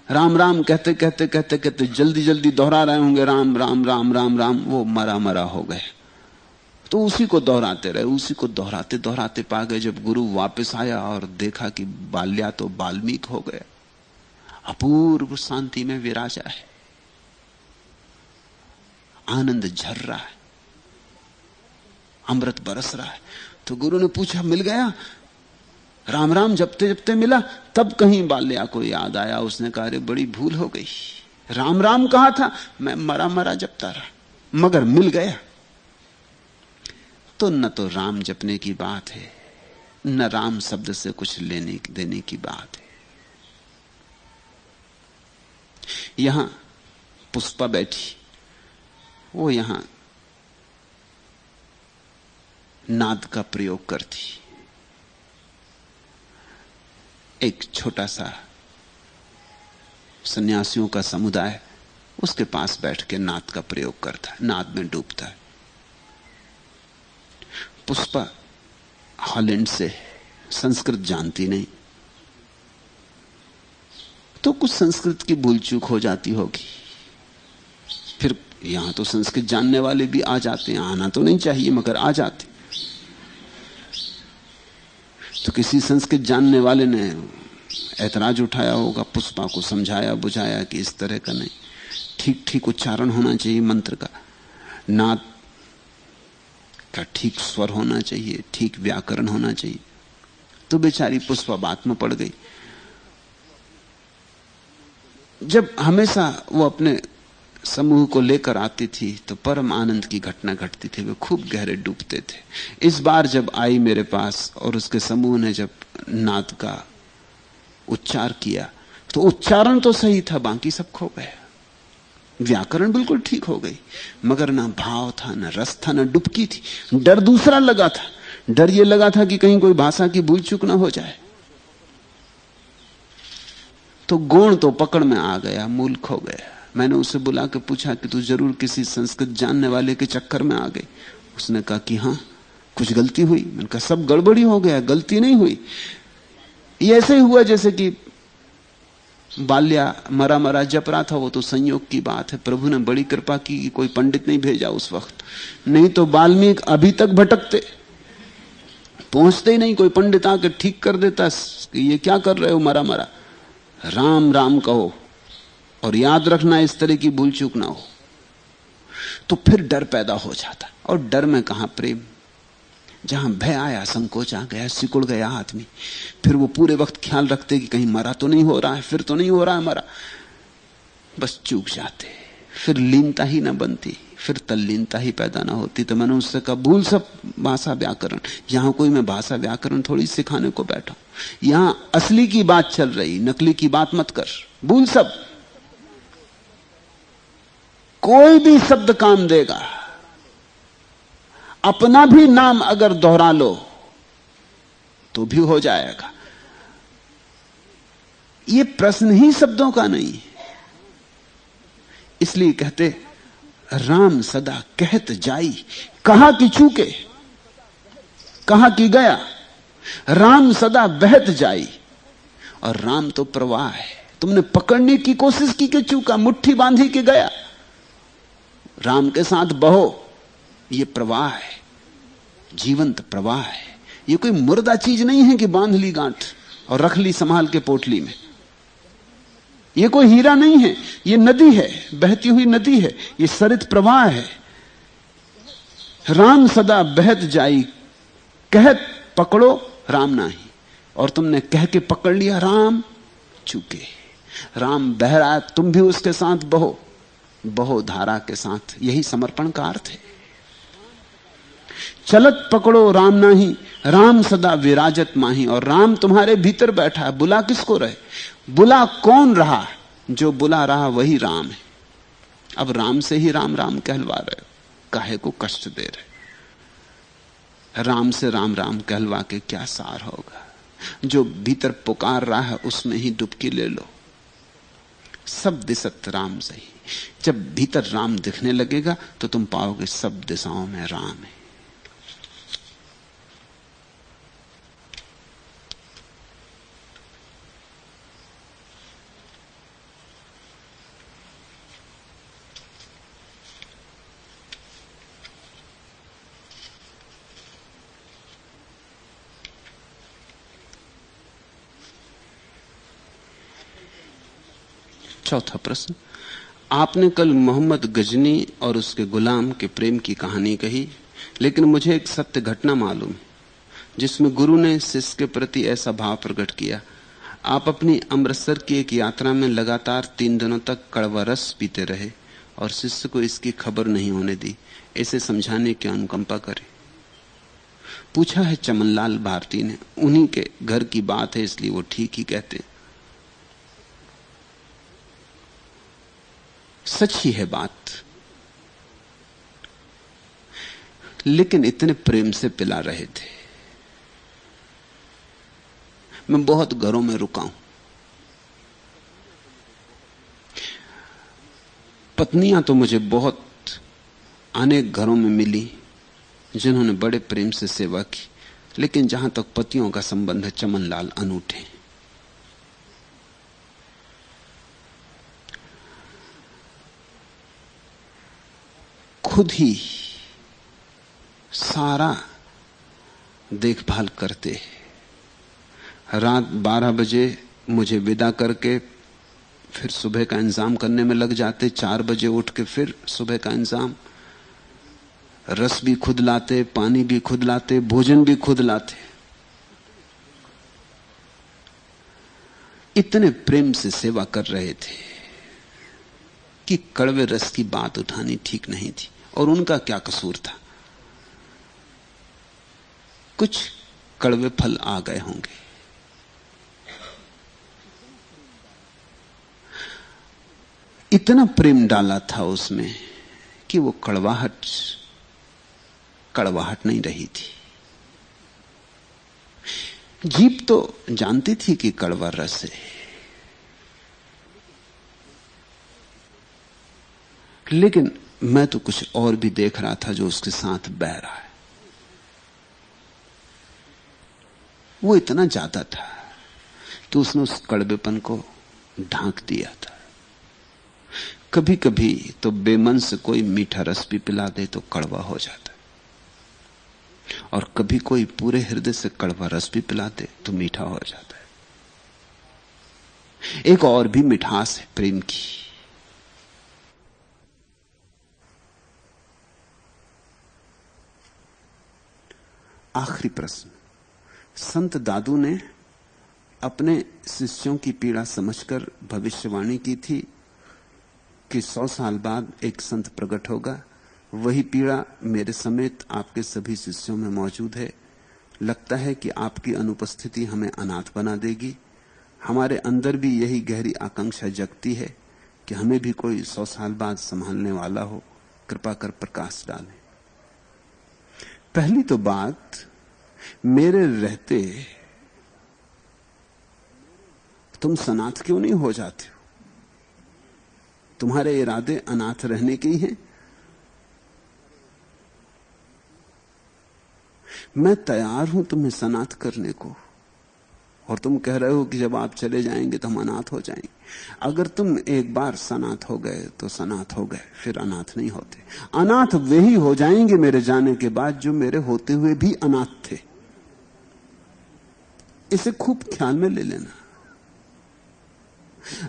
राम राम कहते कहते कहते कहते जल्दी जल्दी दोहरा रहे होंगे राम राम राम राम राम, वो मरा मरा हो गए। तो उसी को दोहराते रहे, उसी को दोहराते दोहराते पा गए। जब गुरु वापस आया और देखा कि बाल्या तो बाल्मीक हो गया, अपूर्व शांति में विराजा है, आनंद झर रहा है, अमृत बरस रहा है। तो गुरु ने पूछा मिल गया? राम राम जपते जपते मिला। तब कहीं बाल्या को याद आया, उसने कहा अरे बड़ी भूल हो गई, राम राम कहा था, मैं मरा मरा जपता रहा, मगर मिल गया। तो न तो राम जपने की बात है, न राम शब्द से कुछ लेने देने की बात है। यहां पुष्पा बैठी, वो यहां नाद का प्रयोग करती। एक छोटा सा सन्यासियों का समुदाय उसके पास बैठ के नाद का प्रयोग करता है, नाद में डूबता है। पुष्पा हॉलैंड से, संस्कृत जानती नहीं, तो कुछ संस्कृत की भूल चूक हो जाती होगी। फिर यहां तो संस्कृत जानने वाले भी आ जाते हैं, आना तो नहीं चाहिए मगर आ जाते। तो किसी संस्कृत जानने वाले ने ऐतराज उठाया होगा, पुष्पा को समझाया बुझाया कि इस तरह का नहीं, ठीक ठीक उच्चारण होना चाहिए मंत्र का, नाद का ठीक स्वर होना चाहिए, ठीक व्याकरण होना चाहिए। तो बेचारी पुष्पा बात में पड़ गई। जब हमेशा वो अपने समूह को लेकर आती थी तो परम आनंद की घटना घटती थी, वे खूब गहरे डूबते थे। इस बार जब आई मेरे पास और उसके समूह ने जब नाद का उच्चार किया तो उच्चारण तो सही था, बाकी सब खो गया। व्याकरण बिल्कुल ठीक हो गई, मगर ना भाव था, ना रस था, ना डुबकी थी। डर दूसरा लगा था, डर ये लगा था कि कहीं कोई भाषा की भूल चूक ना हो जाए। तो गौण तो पकड़ में आ गया, मूल खो गया। मैंने उसे बुला के पूछा कि तू जरूर किसी संस्कृत जानने वाले के चक्कर में आ गई। उसने कहा कि हाँ, कुछ गलती हुई। मैंने कहा सब गड़बड़ी हो गया, गलती नहीं हुई। ये ऐसे ही हुआ जैसे कि बाल्या मरा मरा जप रहा था, वो तो संयोग की बात है। प्रभु ने बड़ी कृपा की कि कोई पंडित नहीं भेजा उस वक्त, नहीं तो वाल्मीकि अभी तक भटकते, पहुंचते ही नहीं। कोई पंडित आकर ठीक कर देता कि ये क्या कर रहे हो, मरा मरा। राम राम कहो और याद रखना इस तरह की भूल चूक ना हो। तो फिर डर पैदा हो जाता, और डर में कहां प्रेम। जहां भय आया, संकोच आ गया, सिकुड़ गया आदमी। फिर वो पूरे वक्त ख्याल रखते कि कहीं मरा तो नहीं हो रहा है, फिर तो नहीं हो रहा है मरा, बस चूक जाते। फिर लीनता ही ना बनती, फिर तल्लीनता ही पैदा ना होती। तो मैंने उससे कहा भूल सब भाषा व्याकरण, यहां कोई मैं भाषा व्याकरण थोड़ी सिखाने को बैठा हूं, यहां असली की बात चल रही, नकली की बात मत कर, भूल सब। कोई भी शब्द काम देगा, अपना भी नाम अगर दोहरा लो तो भी हो जाएगा। यह प्रश्न ही शब्दों का नहीं है। इसलिए कहते राम सदा कहत जाई, कहा कि चूके, कहा कि गया, राम सदा बहत जाई। और राम तो प्रवाह है, तुमने पकड़ने की कोशिश की कि चूका, मुट्ठी बांधी के गया। राम के साथ बहो, यह प्रवाह है, जीवंत प्रवाह है। यह कोई मुर्दा चीज नहीं है कि बांध ली गांठ और रख ली संभाल के पोटली में। यह कोई हीरा नहीं है, यह नदी है, बहती हुई नदी है, यह सरित प्रवाह है। राम सदा बहत जाई, कहत पकड़ो राम नाही। और तुमने कह के पकड़ लिया, राम चूके। राम बह रहा है, तुम भी उसके साथ बहो, बहो धारा के साथ। यही समर्पण का अर्थ है। चलत पकड़ो राम नाही, राम सदा विराजत माही। और राम तुम्हारे भीतर बैठा है, बुला किसको रहे? बुला कौन रहा? जो बुला रहा वही राम है। अब राम से ही राम राम कहलवा रहे हो, काहे को कष्ट दे रहे? राम से राम राम कहलवा के क्या सार होगा? जो भीतर पुकार रहा है उसमें ही डुबकी ले लो। सब दिशत राम सही। जब भीतर राम दिखने लगेगा तो तुम पाओगे सब दिशाओं में राम है। चौथा प्रश्न, आपने कल मोहम्मद गजनी और उसके गुलाम के प्रेम की कहानी कही, लेकिन मुझे एक सत्य घटना मालूम है जिसमें गुरु ने शिष्य के प्रति ऐसा भाव प्रकट किया। आप अपनी अमृतसर की एक यात्रा में लगातार 3 दिनों तक कड़वा रस पीते रहे और शिष्य को इसकी खबर नहीं होने दी। इसे समझाने की अनुकंपा करें। पूछा है चमनलाल भारती ने। उन्हीं के घर की बात है इसलिए वो ठीक ही कहते। सच ही है बात, लेकिन इतने प्रेम से पिला रहे थे। मैं बहुत घरों में रुका हूं, पत्नियां तो मुझे बहुत अनेक घरों में मिली जिन्होंने बड़े प्रेम से सेवा की, लेकिन जहां तक पतियों का संबंध है, चमनलाल अनूठे। खुद ही सारा देखभाल करते। रात 12 बजे मुझे विदा करके फिर सुबह का इंतजाम करने में लग जाते। 4 बजे उठ के फिर सुबह का इंतजाम। रस भी खुद लाते, पानी भी खुद लाते, भोजन भी खुद लाते। इतने प्रेम से सेवा कर रहे थे कि कड़वे रस की बात उठानी ठीक नहीं थी। और उनका क्या कसूर था? कुछ कड़वे फल आ गए होंगे। इतना प्रेम डाला था उसमें कि वो कड़वाहट नहीं रही थी। जीभ तो जानती थी कि कड़वा रस है, लेकिन मैं तो कुछ और भी देख रहा था जो उसके साथ बह रहा है। वो इतना ज्यादा था कि उसने उस कड़वेपन को ढांक दिया था। कभी कभी तो बेमन से कोई मीठा रस भी पिला दे तो कड़वा हो जाता है, और कभी कोई पूरे हृदय से कड़वा रस भी पिला दे तो मीठा हो जाता है। एक और भी मिठास है प्रेम की। आखिरी प्रश्न, संत दादू ने अपने शिष्यों की पीड़ा समझकर भविष्यवाणी की थी कि 100 साल बाद एक संत प्रकट होगा, वही पीड़ा मेरे समेत आपके सभी शिष्यों में मौजूद है। लगता है कि आपकी अनुपस्थिति हमें अनाथ बना देगी। हमारे अंदर भी यही गहरी आकांक्षा जगती है कि हमें भी कोई 100 साल बाद संभालने वाला हो। कृपा कर प्रकाश डालें। पहली तो बात, मेरे रहते तुम सनाथ क्यों नहीं हो जाते हो? तुम्हारे इरादे अनाथ रहने के ही हैं। मैं तैयार हूं तुम्हें सनाथ करने को, और तुम कह रहे हो कि जब आप चले जाएंगे तो हम अनाथ हो जाएंगे। अगर तुम एक बार सनाथ हो गए तो सनाथ हो गए, फिर अनाथ नहीं होते। अनाथ वे ही हो जाएंगे मेरे जाने के बाद जो मेरे होते हुए भी अनाथ थे। इसे खूब ख्याल में ले लेना।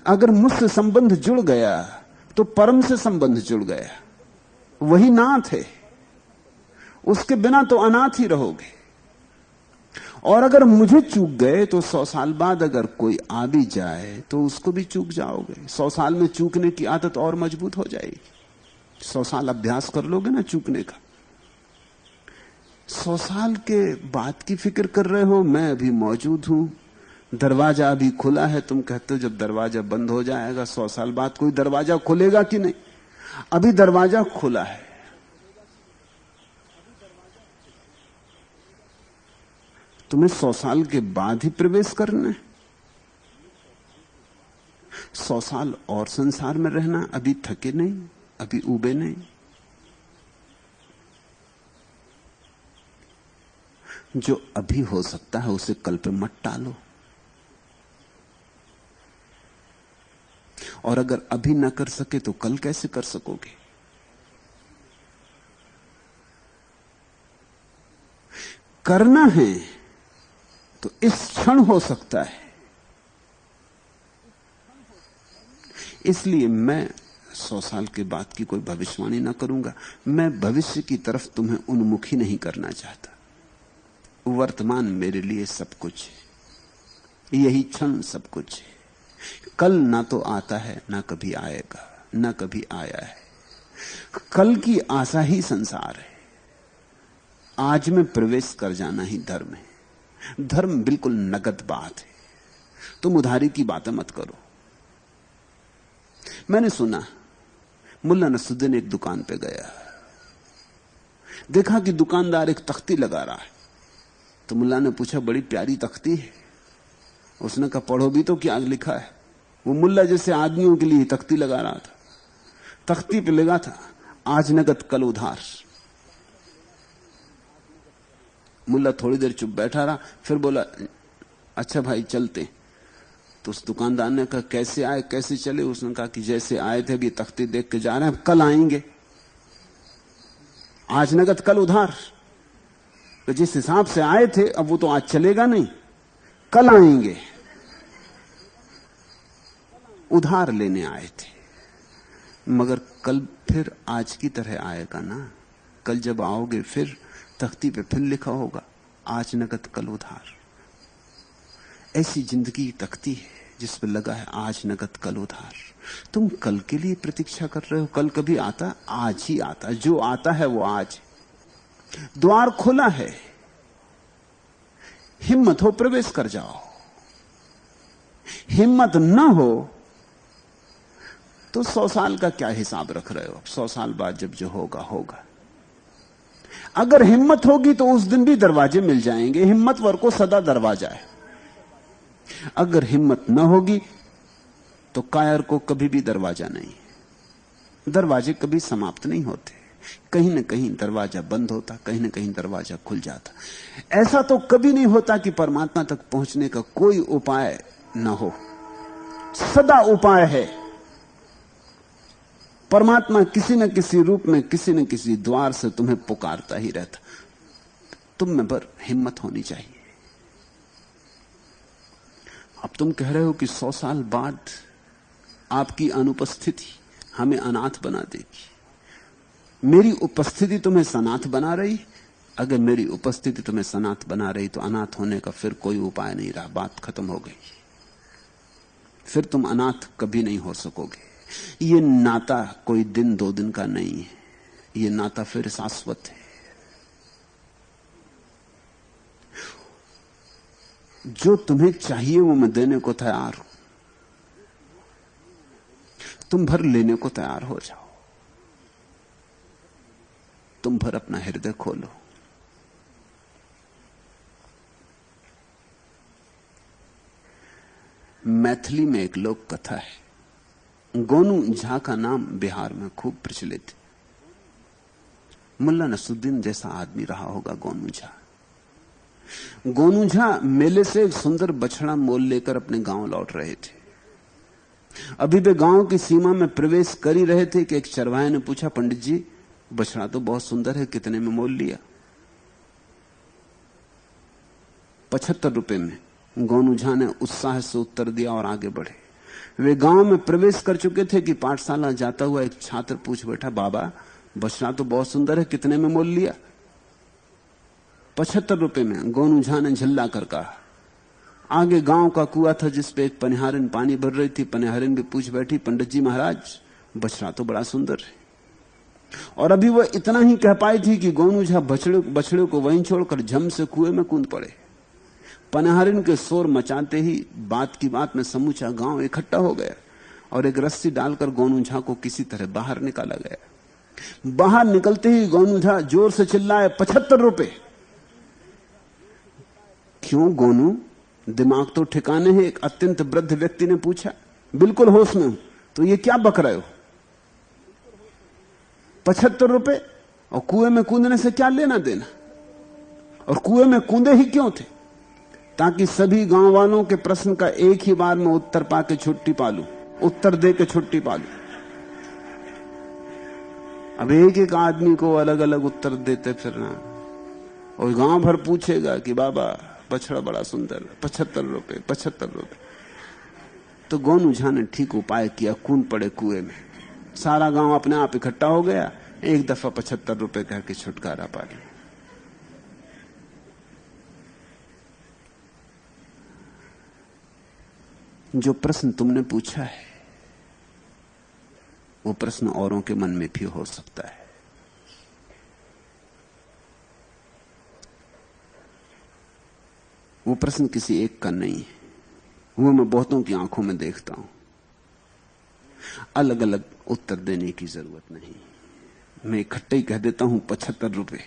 अगर मुझसे संबंध जुड़ गया तो परम से संबंध जुड़ गया, वही नाथ है। उसके बिना तो अनाथ ही रहोगे। और अगर मुझे चूक गए तो 100 साल बाद अगर कोई आ भी जाए तो उसको भी चूक जाओगे। 100 साल में चूकने की आदत और मजबूत हो जाएगी। 100 साल अभ्यास कर लोगे ना चूकने का। 100 साल के बाद की फिक्र कर रहे हो। मैं अभी मौजूद हूं, दरवाजा अभी खुला है। तुम कहते हो जब दरवाजा बंद हो जाएगा 100 साल बाद कोई दरवाजा खुलेगा कि नहीं? अभी दरवाजा खुला है। तुम्हें 100 साल के बाद ही प्रवेश करना है? 100 साल और संसार में रहना? अभी थके नहीं, अभी उबे नहीं। जो अभी हो सकता है उसे कल पे मत टालो। और अगर अभी ना कर सके तो कल कैसे कर सकोगे? करना है तो इस क्षण हो सकता है। इसलिए मैं 100 साल के बाद की कोई भविष्यवाणी ना करूंगा। मैं भविष्य की तरफ तुम्हें उन्मुखी नहीं करना चाहता। वर्तमान मेरे लिए सब कुछ है, यही क्षण सब कुछ है। कल ना तो आता है, ना कभी आएगा, ना कभी आया है। कल की आशा ही संसार है। आज में प्रवेश कर जाना ही धर्म है। धर्म बिल्कुल नगद बात है। तुम उधारी की बातें मत करो। मैंने सुना मुल्ला नसरुद्दीन एक दुकान पे गया, देखा कि दुकानदार एक तख्ती लगा रहा है। तो मुल्ला ने पूछा, बड़ी प्यारी तख्ती है। उसने कहा, पढ़ो भी तो क्या लिखा है। वो मुल्ला जैसे आदमियों के लिए तख्ती लगा रहा था। तख्ती पे लगा था, आज नगद कल उधार। मुल्ला थोड़ी देर चुप बैठा रहा, फिर बोला, अच्छा भाई चलते। तो उस दुकानदार ने कहा, कैसे आए कैसे चले? उसने कहा कि जैसे आए थे अभी तख्ती देख के जा रहे हैं, कल आएंगे। आज नगद कल उधार। तो जिस हिसाब से आए थे अब वो तो आज चलेगा नहीं, कल आएंगे। उधार लेने आए थे, मगर कल फिर आज की तरह आएगा ना। कल जब आओगे फिर तख्ती पे फिर लिखा होगा, आज नगद कल उधार। ऐसी जिंदगी की तख्ती है जिस पे लगा है आज नगद कल उधार। तुम कल के लिए प्रतीक्षा कर रहे हो। कल कभी आता? आज ही आता। जो आता है वो आज। द्वार खुला है, हिम्मत हो प्रवेश कर जाओ। हिम्मत न हो तो 100 साल का क्या हिसाब रख रहे हो? 100 साल बाद जब जो होगा होगा। अगर हिम्मत होगी तो उस दिन भी दरवाजे मिल जाएंगे। हिम्मतवर को सदा दरवाजा है। अगर हिम्मत न होगी तो कायर को कभी भी दरवाजा नहीं। दरवाजे कभी समाप्त नहीं होते। कहीं न कहीं दरवाजा बंद होता, कहीं न कहीं दरवाजा खुल जाता। ऐसा तो कभी नहीं होता कि परमात्मा तक पहुंचने का कोई उपाय न हो। सदा उपाय है। परमात्मा किसी न किसी रूप में, किसी न किसी द्वार से तुम्हें पुकारता ही रहता। तुम में पर हिम्मत होनी चाहिए। अब तुम कह रहे हो कि 100 साल बाद आपकी अनुपस्थिति हमें अनाथ बना देगी। मेरी उपस्थिति तुम्हें सनाथ बना रही? अगर मेरी उपस्थिति तुम्हें सनाथ बना रही तो अनाथ होने का फिर कोई उपाय नहीं रहा। बात खत्म हो गई। फिर तुम अनाथ कभी नहीं हो सकोगे। ये नाता कोई दिन दो दिन का नहीं है, ये नाता फिर शाश्वत है। जो तुम्हें चाहिए वो मैं देने को तैयार हूं, तुम भर लेने को तैयार हो जाओ, तुम भर अपना हृदय खोलो। मैथिली में एक लोक कथा है, गोनू झा का नाम बिहार में खूब प्रचलित है। मुल्ला नसरुद्दीन जैसा आदमी रहा होगा गोनू झा। गोनू झा मेले से एक सुंदर बछड़ा मोल लेकर अपने गांव लौट रहे थे। अभी वे गांव की सीमा में प्रवेश कर ही रहे थे कि एक चरवाहे ने पूछा, पंडित जी बछड़ा तो बहुत सुंदर है, कितने में मोल लिया? 75 रुपए में। गोनू झा ने उत्साह से उत्तर दिया और आगे बढ़े। वे गांव में प्रवेश कर चुके थे कि पाठशाला जाता हुआ एक छात्र पूछ बैठा, बाबा बछड़ा तो बहुत सुंदर है, कितने में मोल लिया? 75 रुपए में। गोनू झा ने झल्ला कर कहा। आगे गांव का कुआं था जिस पे एक पनिहारिन पानी भर रही थी। पनिहारिन भी पूछ बैठी, पंडित जी महाराज बछड़ा तो बड़ा सुंदर है। और अभी वह इतना ही कह पाई थी कि गोनू झा बछड़े को वहीं छोड़कर झम से कुएं में कूद पड़े। पनिहारिन के शोर मचाते ही बात की बात में समूचा गांव इकट्ठा हो गया और एक रस्सी डालकर गोनू झा को किसी तरह बाहर निकाला गया। बाहर निकलते ही गोनू झा जोर से चिल्लाए, 75 रुपए। क्यों गोनू, दिमाग तो ठिकाने है? एक अत्यंत वृद्ध व्यक्ति ने पूछा। बिल्कुल होश में हूं। तो ये क्या बक रहे हो? 75 रुपए और कुएं में कूदने से क्या लेना देना? और कुएं में कूदे ही क्यों थे? ताकि सभी गांव वालों के प्रश्न का एक ही बार में उत्तर पाके छुट्टी पालू, उत्तर दे के छुट्टी पालू। अब एक एक आदमी को अलग अलग उत्तर देते फिरना और गांव भर पूछेगा कि बाबा बछड़ा बड़ा सुंदर, 75 रुपए, 75 रुपए। तो गोनू झा ने ठीक उपाय किया, कूद पड़े कुएं में। सारा गांव अपने आप इकट्ठा हो गया, एक दफा 75 रुपए कह के छुटकारा पा लिया। जो प्रश्न तुमने पूछा है वो प्रश्न औरों के मन में भी हो सकता है। वो प्रश्न किसी एक का नहीं है, वो मैं बहुतों की आंखों में देखता हूं। अलग अलग उत्तर देने की जरूरत नहीं, मैं इकट्ठे ही कह देता हूं 75 रुपए।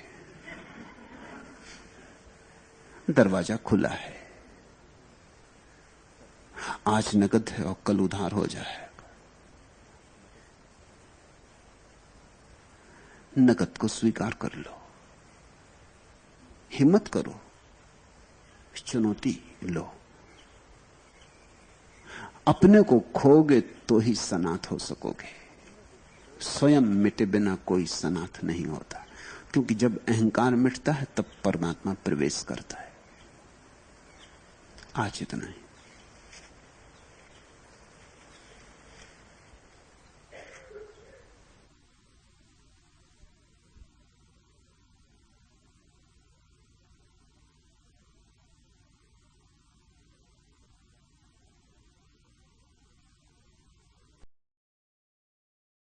दरवाजा खुला है, आज नकद है और कल उधार हो जाएगा। नकद को स्वीकार कर लो, हिम्मत करो, चुनौती लो। अपने को खोगे तो ही सनाथ हो सकोगे। स्वयं मिटे बिना कोई सनाथ नहीं होता, क्योंकि जब अहंकार मिटता है तब परमात्मा प्रवेश करता है। आज इतना ही।